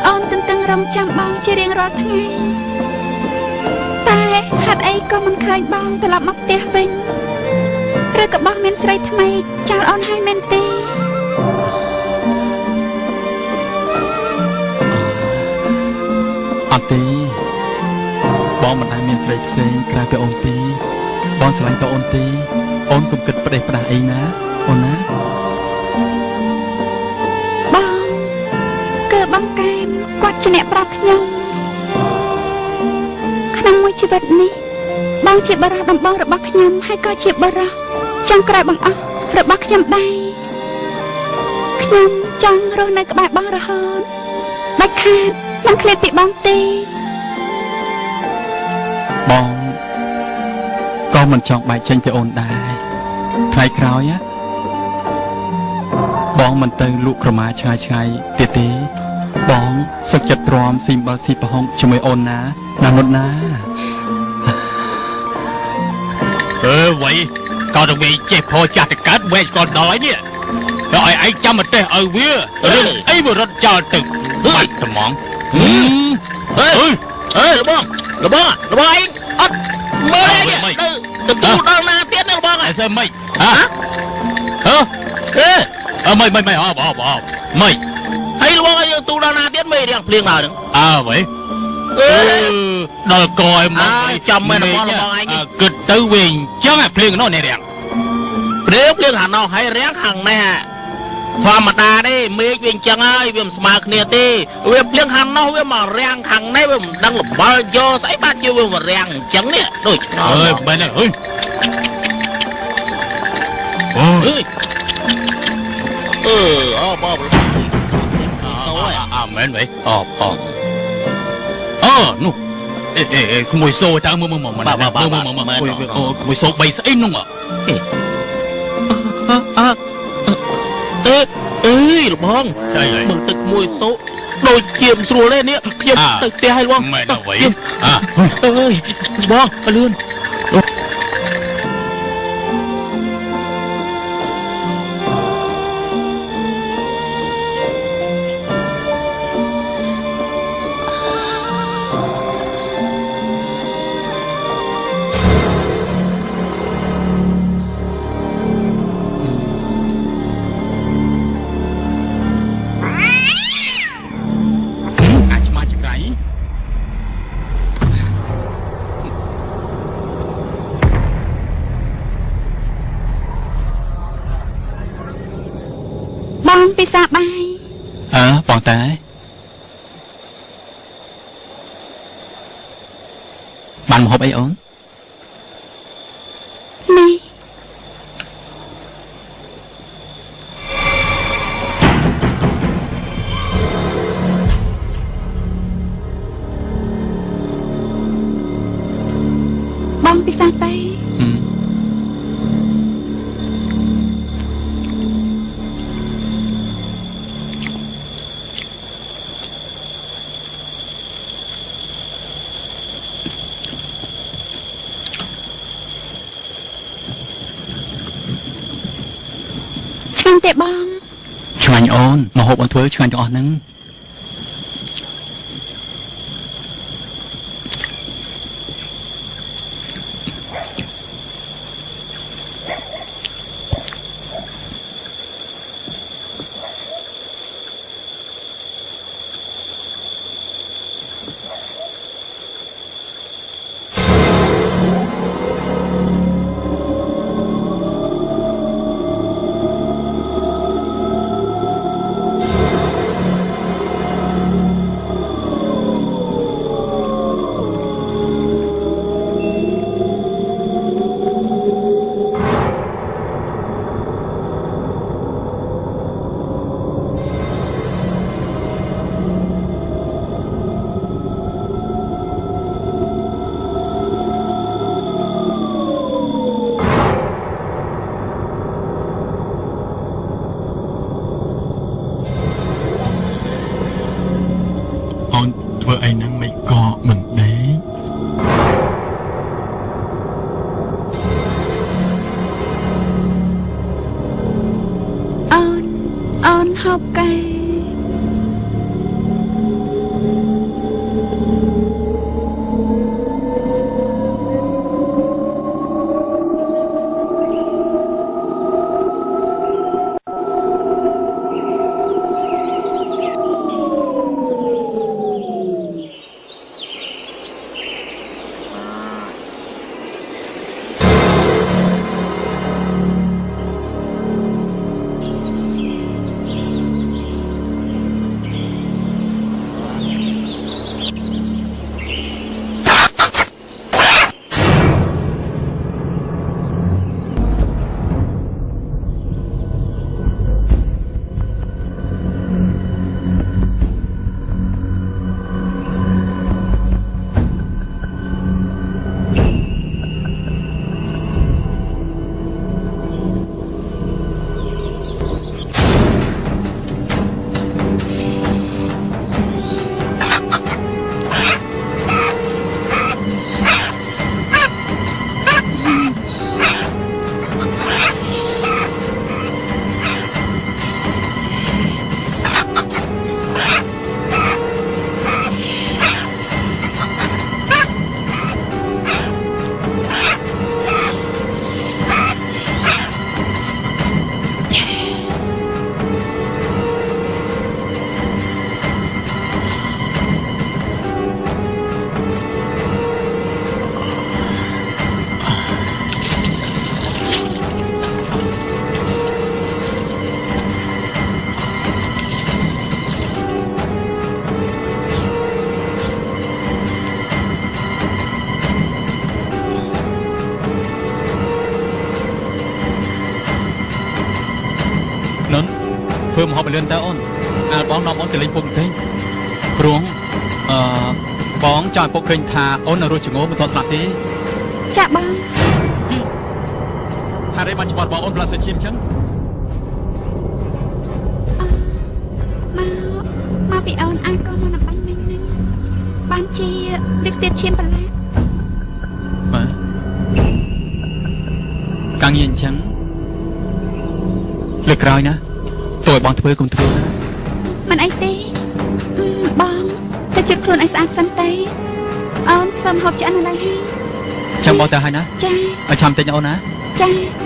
អូនទន្ទឹងរង់ចាំបងជារៀងរាល់ថ្ងៃតែហេតុអីក៏មិនឃើញបងត្រឡប់មកផ្ទះវិញឬក៏បងមានស្រីថ្មីចោលអូនហើយមែនទេ អត់ទេបងមិនដែលមានស្រីផ្សេងក្រៅពីអូនទេបងស្រឡាញ់តែអូនទេអូនកុំគិតផ្ដេសផ្ដាស់អីណាអូនណា បងគឺបងកែមគាត់ជាអ្នកប្រាប់ខ្ញុំក្នុងមួយជីវិតនេះបងជាបរិសុទ្ធដំបងរបស់ខ្ញុំហើយក៏ជាបរិសុទ្ធចុងក្រោយបង្អស់របស់ខ្ញុំដែរខ្ញុំចង់រស់នៅក្បែរបងរហូតដាច់ខាតមិនឃ្លាតពីបងទេ បងក៏មិនចង់បែកចេញពីអូនដែរថ្ងៃក្រោយណាបងមិនទៅលក់ក្រមាឆ្ងាយឆ្ងាយទៀតទេបងសុខចិត្តទ្រាំស៊ីមបាល់ស៊ីប្រហុងជាមួយអូនណាណាមុតណា វៃកោតវិញចេះផោចាស់តកើតវែកស្គាល់ដល់ហើយនេះទៅឲ្យឯងចាំប្រទេសឲ្យវារឿងអីវារត់ចោលទៅបាច់ត្មង លបងឯងអត់មើលឯងទៅទូដល់ណាទៀតណាលបង អីសើមិនហ៎មិនអបមិន ហើយលបងឲ្យទូដល់ណាទៀតមេរៀងភ្លៀងដល់ហ្នឹង វៃដល់កយមក ចាំមែនលបងឯង គិតទៅវិញចឹងភ្លៀងនោះនេះរៀង ព្រាវភ្លៀងហាណោះហើយរៀងខាងនេះធម្មតាទេមេឃវាអញ្ចឹងហើយវាមិនស្មើគ្នាទេវាភ្លៀងហាណោះវាមករៀងខាងនេះវាមិនដឹងលបល់យកស្អីបានជាវាមករៀងអញ្ចឹងនេះដូចឆ្ងល់ មែនទេអូយ បង មែនវៃនោះក្មួយសូតើមើលមកមិនក្មួយសូ3ស្អីនោះ អើយលបងមើលទឹកមួយសូដូចជាមិនស្រួលទេនេះខ្ញុំទៅផ្ទះហើយបង មែនអ្វី អើយបងលឿន អាចឆ្មាចក្រៃ បងពិសាបាយ បងតែបានមកហូបអីអូន នេះ បងពិសាទេ ឆ្ងាញ់ទេបង ឆ្ងាញ់អូនមកហូបអូនធ្វើឆ្ងាញ់ទាំងអស់ហ្នឹង ប ធ្វើមកហូបលឿនតើអូនអាបងនាំអូនទៅលេងពុកទេព្រោះបងចង់ឲ្យពុកឃើញថាអូននៅរស់ចងោមិនទាន់ស្លាប់ទេ ចាបង ហើយបានច្បាស់បងអូនប្លាសឈាមអញ្ចឹង មកពីអូនអាក៏មកបាញ់មិញនេះបានជាដឹកទៀតឈាមប្រឡា បាទកាំងយាយអញ្ចឹងលើកក្រោយណាតើឲ្យបងធ្វើកុំធ្វើណា មិនអីទេបងទៅជិះខ្លួនឲ្យស្អាតសិនទេអូនធ្វើម្ហូបឆ្អិនឥឡូវហើយ ចាំបងទៅហើយណា ចា ឲ្យឆាំតិចណាអូនណា ចា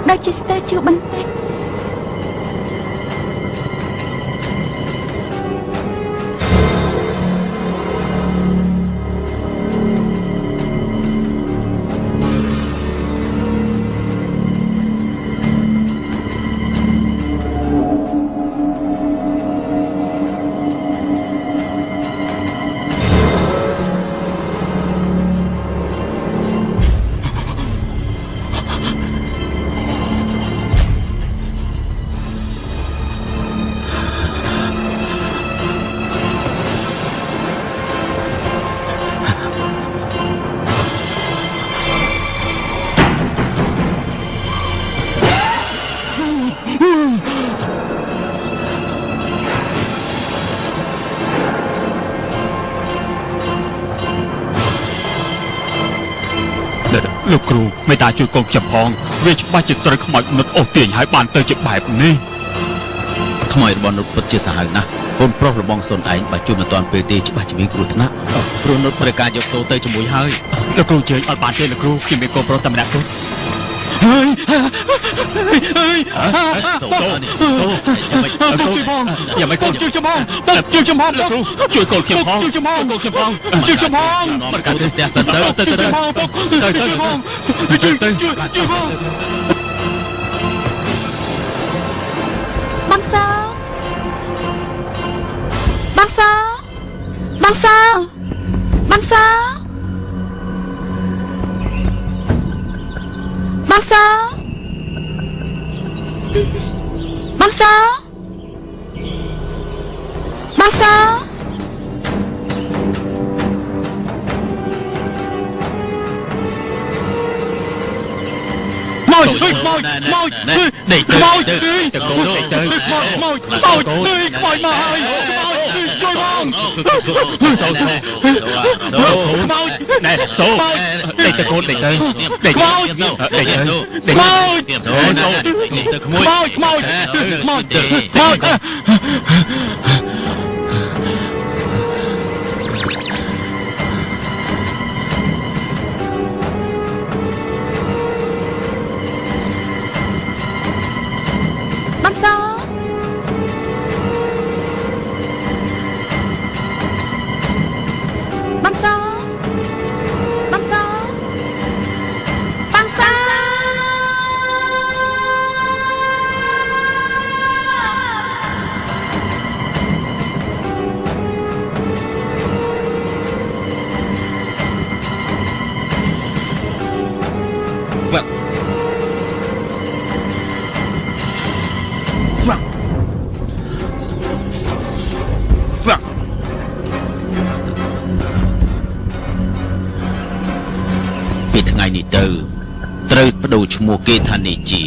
ដូចជាស្ទើរជួបបន្តិច លោកគ្រូមេតាជួយកូនខ្ញុំផងវាច្បាស់ជាត្រូវខ្មោចនុតអូសទាញហើយបានទៅជាបែបនេះ ខ្មោចរបស់នុតពិតជាសាហាវណាស់កូនប្រុសរបស់សូនឯងបើជួយមិនទាន់ពេលទេច្បាស់ជាមានគ្រោះថ្នាក់ព្រោះនុតប្រកាសយកសូទៅជាមួយហើយ លោកគ្រូជើញអត់បានទេលោកគ្រូខ្ញុំមានកូនប្រុសតែម្នាក់ទេ សូនេះសូចាំមិន ជួយផងอย่าមកកូនជួយចំហងជួយចំហងលោកគ្រូជួយកូនខ្ញុំផងជួយចំហងកូនខ្ញុំផងជួយចំហង មិនកាត់ផ្ទះសិនទៅ ជួយចំហងទៅចំហងជួយផង បងសោបងសោបងសោបងសោបងសោបងសោបងសោ ម៉ោចម៉ោចម៉ោច ដេក ខ្មោច ទៅ ទៅកូនទៅខ្មោចខ្មោចខ្មោចខ្មោចមកហើយខ្មោចជួយផង ខ្មោចណែសូដេកទៅកូនដេកទៅដេកខ្មោចដេកទៅខ្មោច ទៅក្មួយ ខ្មោចខ្មោចខ្មោចខ្មោច បងសោបងសោបងសោបងសោ ពីថ្ងៃនេះទៅត្រូវបដូរឈ្មោះគេថានេះជា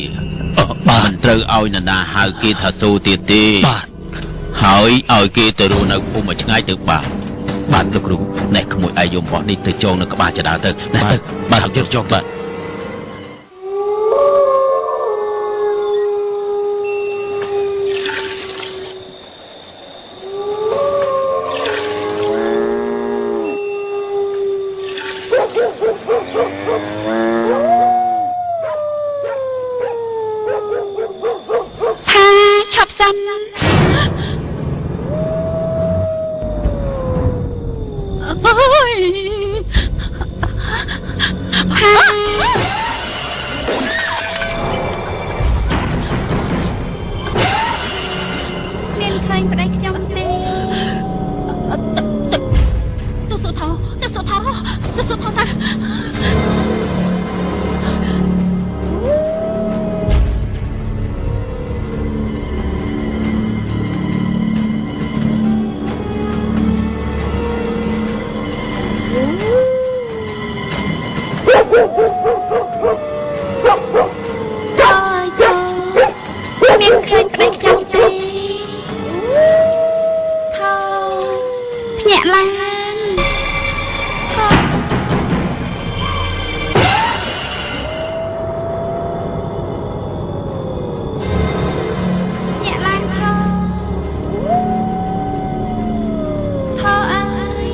បានត្រូវឲ្យនរណាហៅគេថាសូទៀតទេបាទហើយឲ្យគេទៅរស់នៅភូមិឆ្ងាយទៅបាទលោកគ្រូណែក្មួយអាយយមរបស់នេះទៅចងនៅក្បាលចដាលទៅណែទៅបាទយកចងបាទ ថា សិនអូយមានឃើញប្តីខ្ញុំទេទៅសុថោទៅសុថោទៅសុថោតាមានឃើញប្តីខ្ញុំទេថោភ្ញាក់ឡើងភ្ញាក់ឡើងថោអើយ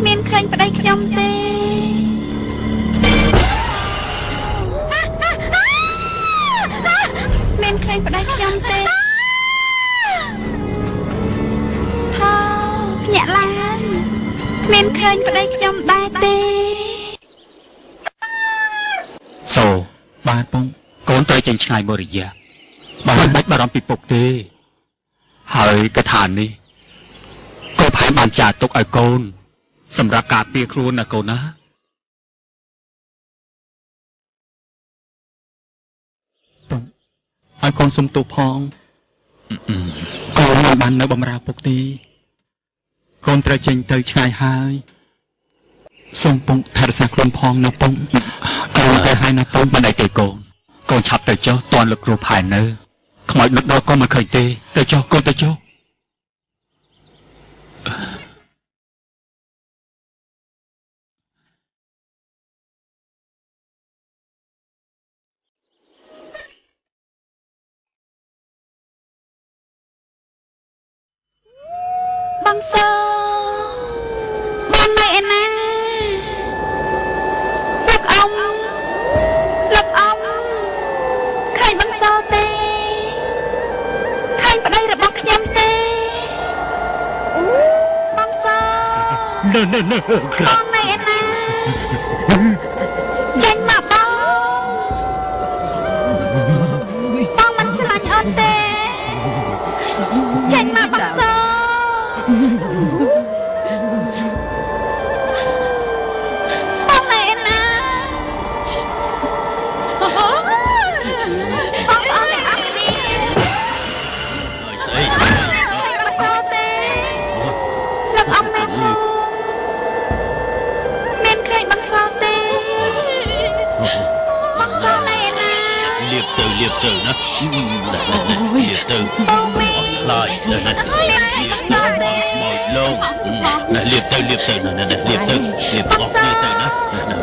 មានឃើញប្តីខ្ញុំទេមានឃើញប្តីខ្ញុំទេថោភ្ញាក់ឡើងមានឃើញប្តីខ្ញុំដែរទេ សូបាទបងកូនត្រូវចេញឆ្ងាយមួយរយៈបើមិនបាច់បារម្ភពីពុកទេហើយកថានេះក៏ផែនបានចាត់ទុកឲ្យកូនសម្រាប់ការពារខ្លួនណាកូនណាបងឲ្យកូនសុំទោសផងកូនមិនបាននៅបម្រើពុកទេកូនត្រូវចេញទៅឆ្ងាយហើយសូមពុកថែរក្សាខ្លួនផងណាពុកកូនទៅហើយណាពុកមិនដៃទេកូនឆាប់ទៅចុះតន់លោកគ្រូផែននៅខ្មោចនឹកដល់កូនមិនឃើញទេទៅចុះកូនទៅចុះបងសោបងនៅឯណាលោកអ៊ំឃើញបងសោទេឃើញប្តីរបស់ខ្ញុំទេបងសោបងនៅឯណាចេញមកបងមិនឆ្លាញ់អត់ទេចេញមកបងសោបងណែណាបងអត់អត់ទេស្អីមកសោទេលោកអ៊ំមែនមានឃើញបងសោទេបងសោណែណាលៀបទៅណាលៀបទៅបងមីខ្លាចណាស់មកលងណាលៀបទៅណាលៀបទៅលៀបអស់គ្នាទៅណា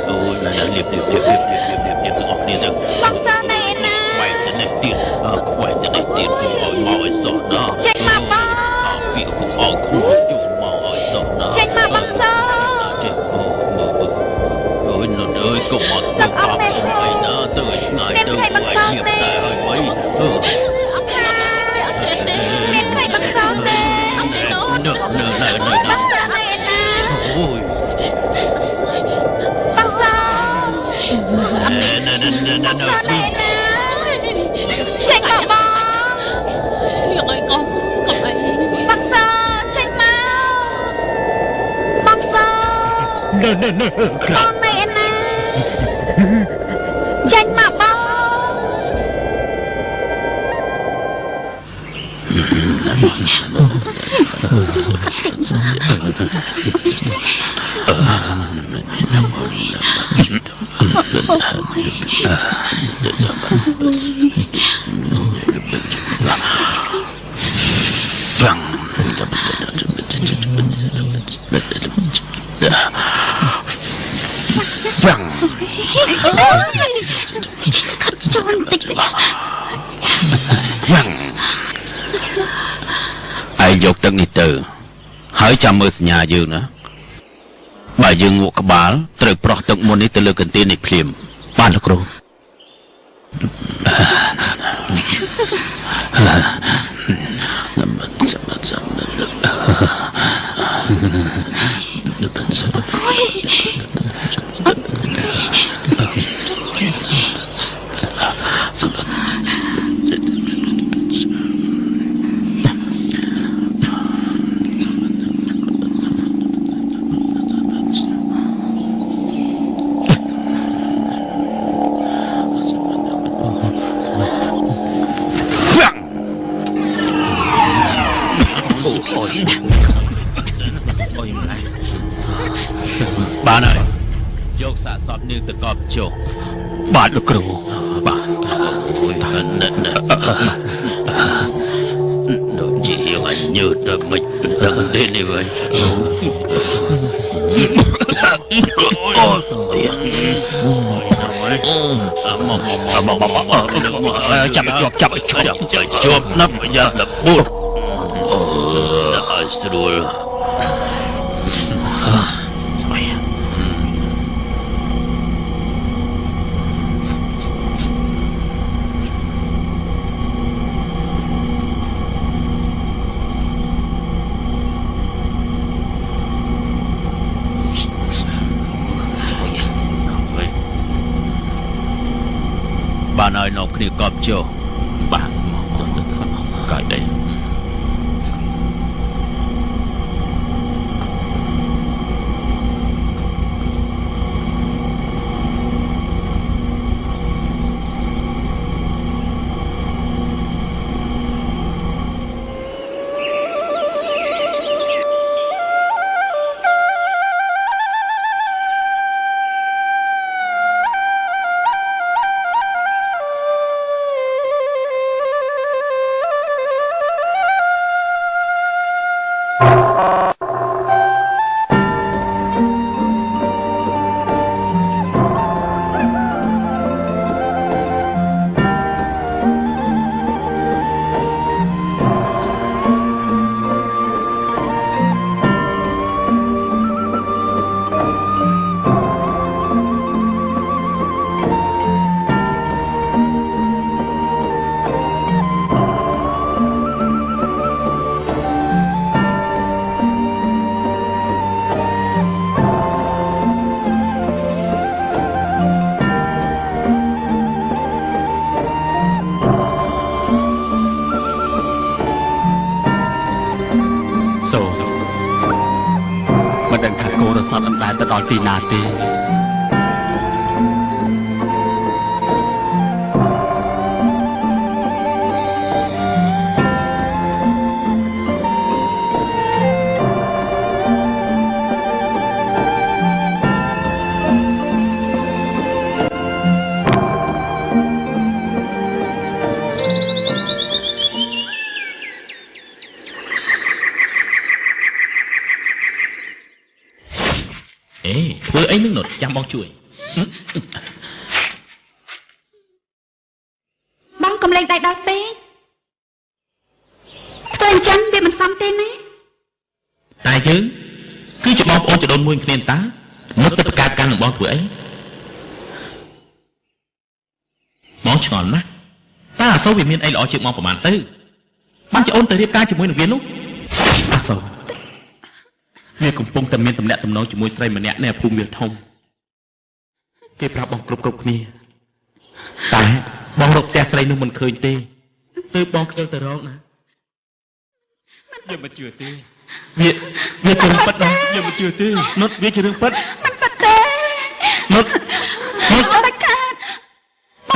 អូយណាលៀបទាំងអស់គ្នាទៅបងសោណែណាខ្វែងទៅនេះទៀតខ្វែងទៅនេះទៀតគឺឲ្យមកឲ្យសោះណាចេញមកបងពីកុំអោខ្លួនចូលមកឲ្យសោះណាចេញមកបងសោចេញអូយនោះអើយកុំអត់ទៅបាបអីណាទៅឲ្យឆ្ងាយទៅឲ្យលៀបតែឲ្យបីអត់ថាមានឃើញបងសោទេអត់ទេនោះនៅបងសោណែណាអូយបងសោណាស្មីចេញមកបងយកឲ្យកុំអីបងសោចេញមកបងសោបងណែណាចេញមកបងខិតចូលបន្តិចទេឯងយកទឹកនេះទៅហើយចាំមើលសញ្ញាយើងណាបើយើងងក់ក្បាលត្រូវប្រោះទឹកមុននេះទៅលើកន្ទាននេះភ្លាមបានលោកគ្រូ បានហើយយកសាកសពនាងទៅកប់ចុះ បាទលោកគ្រូ បាទអូយដូចជាយើងអញញើតដល់មិនដឹងទេនេះវិញអូស្អីចាប់ឲ្យជាប់ជាប់ណាប់យ៉ាដល់ពូអូឲ្យស្រួលស្អីបានឲ្យនាំគ្នាកប់ចុះបានមកទៅកាយដីមិនដឹងថាកូនរស័ព្ទអណ្ដែតទៅដល់ទីណាទេ ធ្វើអីនឹងនុតចាំបងជួយ បងកំលេងដៃដល់ពេកធ្វើអញ្ចឹងវាមិនសមទេណា តែយើងគឺជាបងប្អូនចដូនមួយគ្នាតានុតទៅប្រកាសកាន់នឹងបងធ្វើអីបងឆ្ងល់ណាស់តើអាសូរវាមានអីល្អជាងបងប្រហែលទៅបានជាអូនទៅរៀបការជាមួយនឹងវានោះអាសូរវាកំពុងតែមានទំនាក់ទំនងជាមួយស្រីម្នាក់នៅភូមិវាលធំគេប្រាប់បងគ្រប់គ្នាតែបងរកផ្ទះស្រីនោះមិនឃើញទេទើបបងខ្ជិលទៅរកណាយើងមិនជឿទេវាជារឿងពិតណាយើងមិនជឿទេនុតវាជារឿងពិតមិនពិតទេនុតអរកាន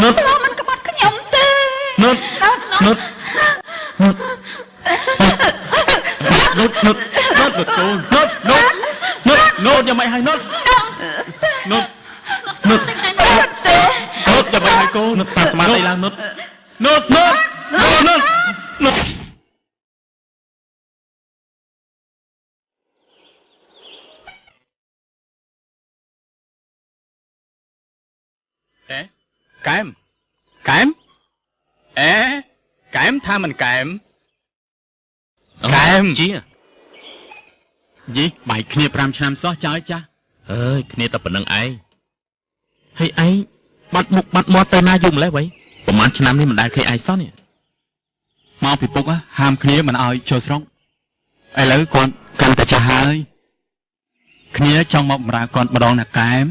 នុតមិនក្បត់ខ្ញុំទេនុតបតូននុតយ៉ាងម៉េចហើយនុតយ៉ាងម៉េចហើយកូននុតតាមស្មារតីឡើងនុតកែមថាមិនកែមជាយីបាយគ្នា5ឆ្នាំសោះចោលចាស់អើយគ្នាតែប៉ុណ្្នឹងឯងហើយឯងបាត់មុខបាត់មាត់ទៅណាយូរម្លេះវ៉ៃ ប្រហែលឆ្នាំនេះមិនដែលឃើញឯងសោះនេះ មកពីពុកហាមគ្នាមិនឲ្យចូលស្រុកឥឡូវគាត់កាន់តែចាស់ហើយគ្នាចង់មកបម្រើគាត់ម្ដងណាកែម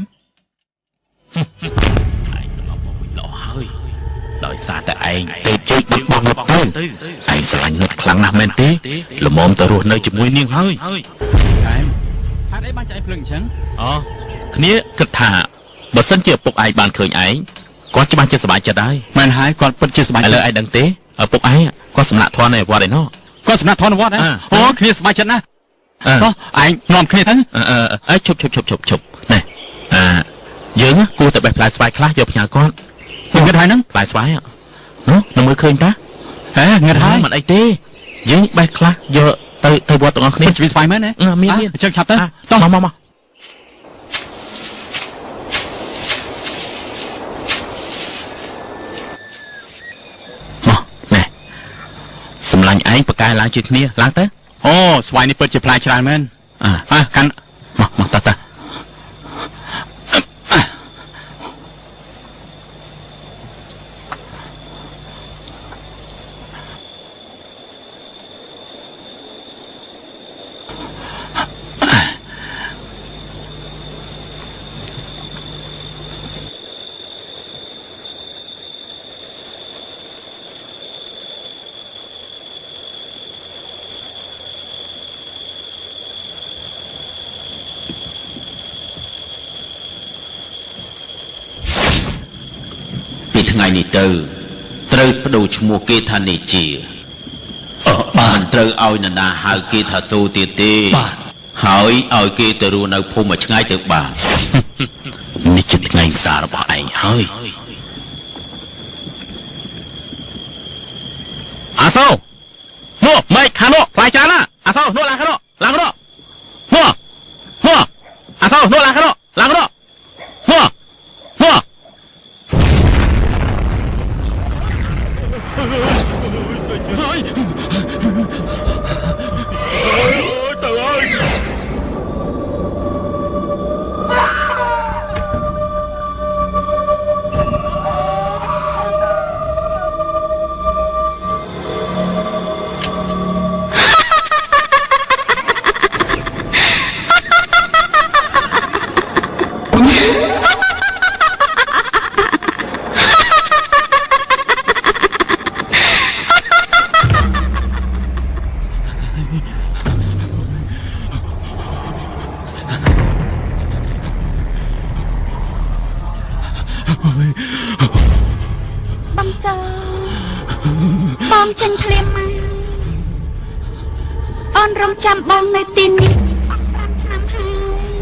ឯងត្រឡប់មកវិញល្អហើយដោយសារតែឯងទៅជួយបាត់បង់លោកទៅឯងស្រឡាញ់នុតខ្លាំងណាស់មែនទេល្មមទៅរស់នៅជាមួយនាងហើយក ែមហេតុអីបានចែកភ្លើងអញ្ចឹង អូគ្នាគិតថាបើសិនជាឪពុកឯងបានឃើញឯងគាត់ច្បាស់ជាសប្បាយចិត្តហើយ មែនហើយគាត់ពិតជាសប្បាយ ឥឡូវឯងដឹងទេឪពុកឯងគាត់សម្លាក់ធន់នៅវត្តឯណោះ គាត់សម្រាប់ធនវត្តហ៎អូគ្នាសប្បាយចិត្តណាស់តោះឯងនាំគ្នាទៅ ឈប់ណែយើងគួរតែបេះផ្លែស្វាយខ្លះយកផ្ញើគាត់ ខ្ញុំគិតហើយហ្នឹង ផ្លែស្វាយនោះនឹងមើលឃើញតា ហេងឹតហើយ មិនអីទេយើងបេះខ្លះយកទៅវត្តទាំងអស់គ្នា ពិតជាស្បាយមែនទេ មាន អញ្ចឹងឆាប់ទៅ តោះមកណែសម្លាញ់ឯងប្រកែឡើងជាគ្នាឡើងទៅ អូស្វាយនេះពិតជាផ្លែច្រើនមែនកាន់មកតាថ្ងៃនេះទៅត្រូវបដូរឈ្មោះគេថានេជាបានត្រូវឲ្យនរណាហៅគេថាសូទៀតទេហើយឲ្យគេទៅរស់នៅភូមិមួយឆ្ងាយទៅបាននេះជាថ្ងៃសាររបស់ឯងហើយអាសូនោះម៉េចខាងនោះខ្លាយច្រើនណាអាសូនោះឡើងខាងនោះនោះអាសូនោះឡើងខាងនោះនោះបងសើបងចេញភ្លាមមកអូនរងចាំបងនៅទីនេះ5ឆ្នាំហើយ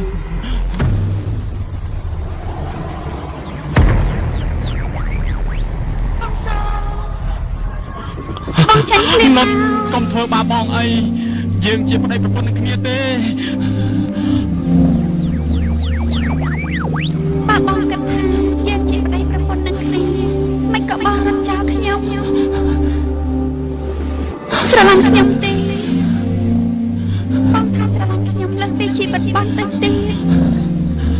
បងចេញភ្លាមមក កុំធ្វើបាបបងអីយើងជាប្តីប្រពន្ធនឹងគ្នាទេ បើបងគិតថាយើងជាប្តីប្រពន្ធនឹងគ្នាមិនក៏បងរត់ចោលខ្ញុំស្រឡាញ់ខ្ញុំទេបងថាស្រឡាញ់ខ្ញុំលើសពីជីវិតបងទៅទេ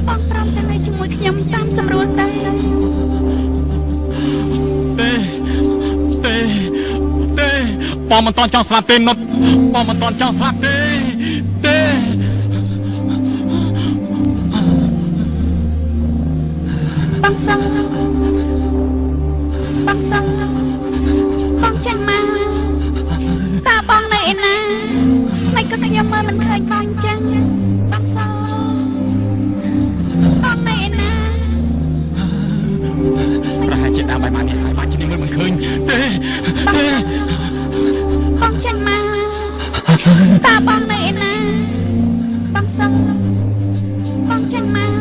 បងព្រមតែនៅជាមួយខ្ញុំតាមសម្រួលទៅ បងមិនតន់ចង់ស្លាប់ទេនុតបងមិនតន់ចង់ស្លាប់ទេបងសឹងបងចេញមកតើបងនៅឯណាមិនក៏ខ្ញុំមើលមិនឃើញបងចឹងបងសឹងបងនៅឯណា ប្រហែលជាដើមបាយមកនេះហើយបានជាមើលមិនឃើញទេបងចេញមកតើបងនៅឯណាបងសឹងបងចេញមក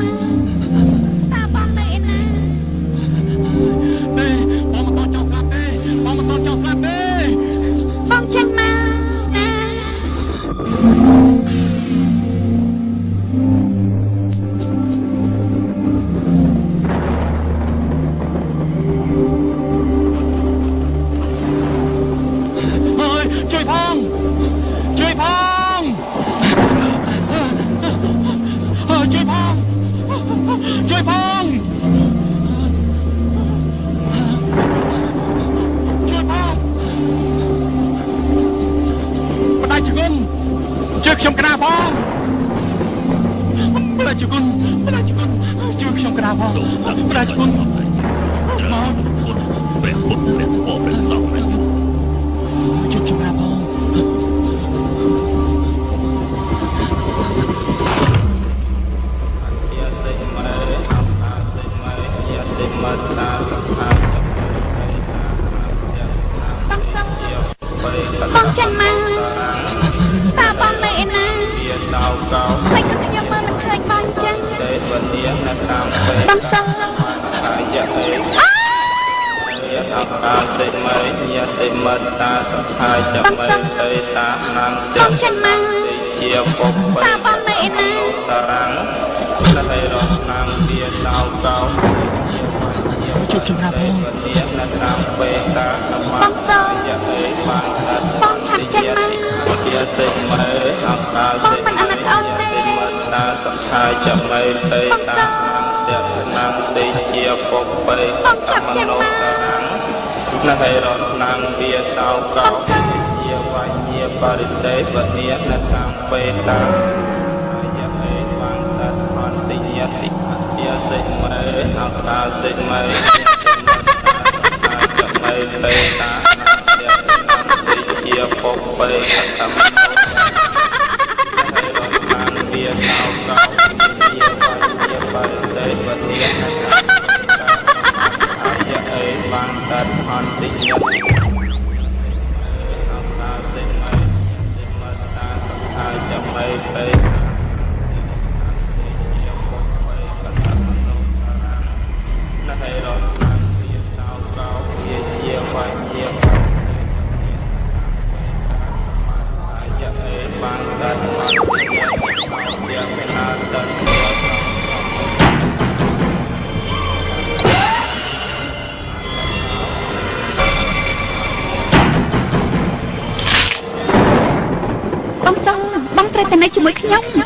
តើបងនៅឯណា បងមិនតន់ចង់ស្លាប់ទេបងចេញមកណា ជួយផង ខ្ញុំកណាផងប្រជាគុណជួយខ្ញុំកណាផងប្រជាគុណ ព្រះពុទ្ធព្រះធម៌ព្រះសង្ឃ ជួយខ្ញុំកណាផង បងចេញមកតើបងនៅឯណាមិនក៏ខ្ញុំមើលមិនឃើញបងចឹងបងសឹង អកាតិមេយតិមត្តាសខាចមេតេតានាង បងចេញមក ជាពុប តើបងនៅឯណា តរាំងលហេរនាងវាសោកោ ជួយខ្ញុំកណាផង នាងនតាមបេតាសមា បងសឹង យតិបានត បងឆាប់ចេញមក យតិមេអកា បង តិ មិនអនុត្តអន់ទេ មត្តាសខាចមេតេតានាងទេជាពុបបេ បងឆាប់ចេញមក លហេរនាងវាសោកោ ជាវញ្ញបរិទេវនិយនតាំបេតាយៈហេបាងតថន្តិយតិជាសិមេអកាសិមេចមេបេតាជាពុបេតកម្មហេរនាងវាសោកោជាវញ្ញបរិទេវនិយនតាំយៈហេបាងតថន្តិយតិបងសឹងបងត្រូវតែនៅជាមួយខ្ញុំ ប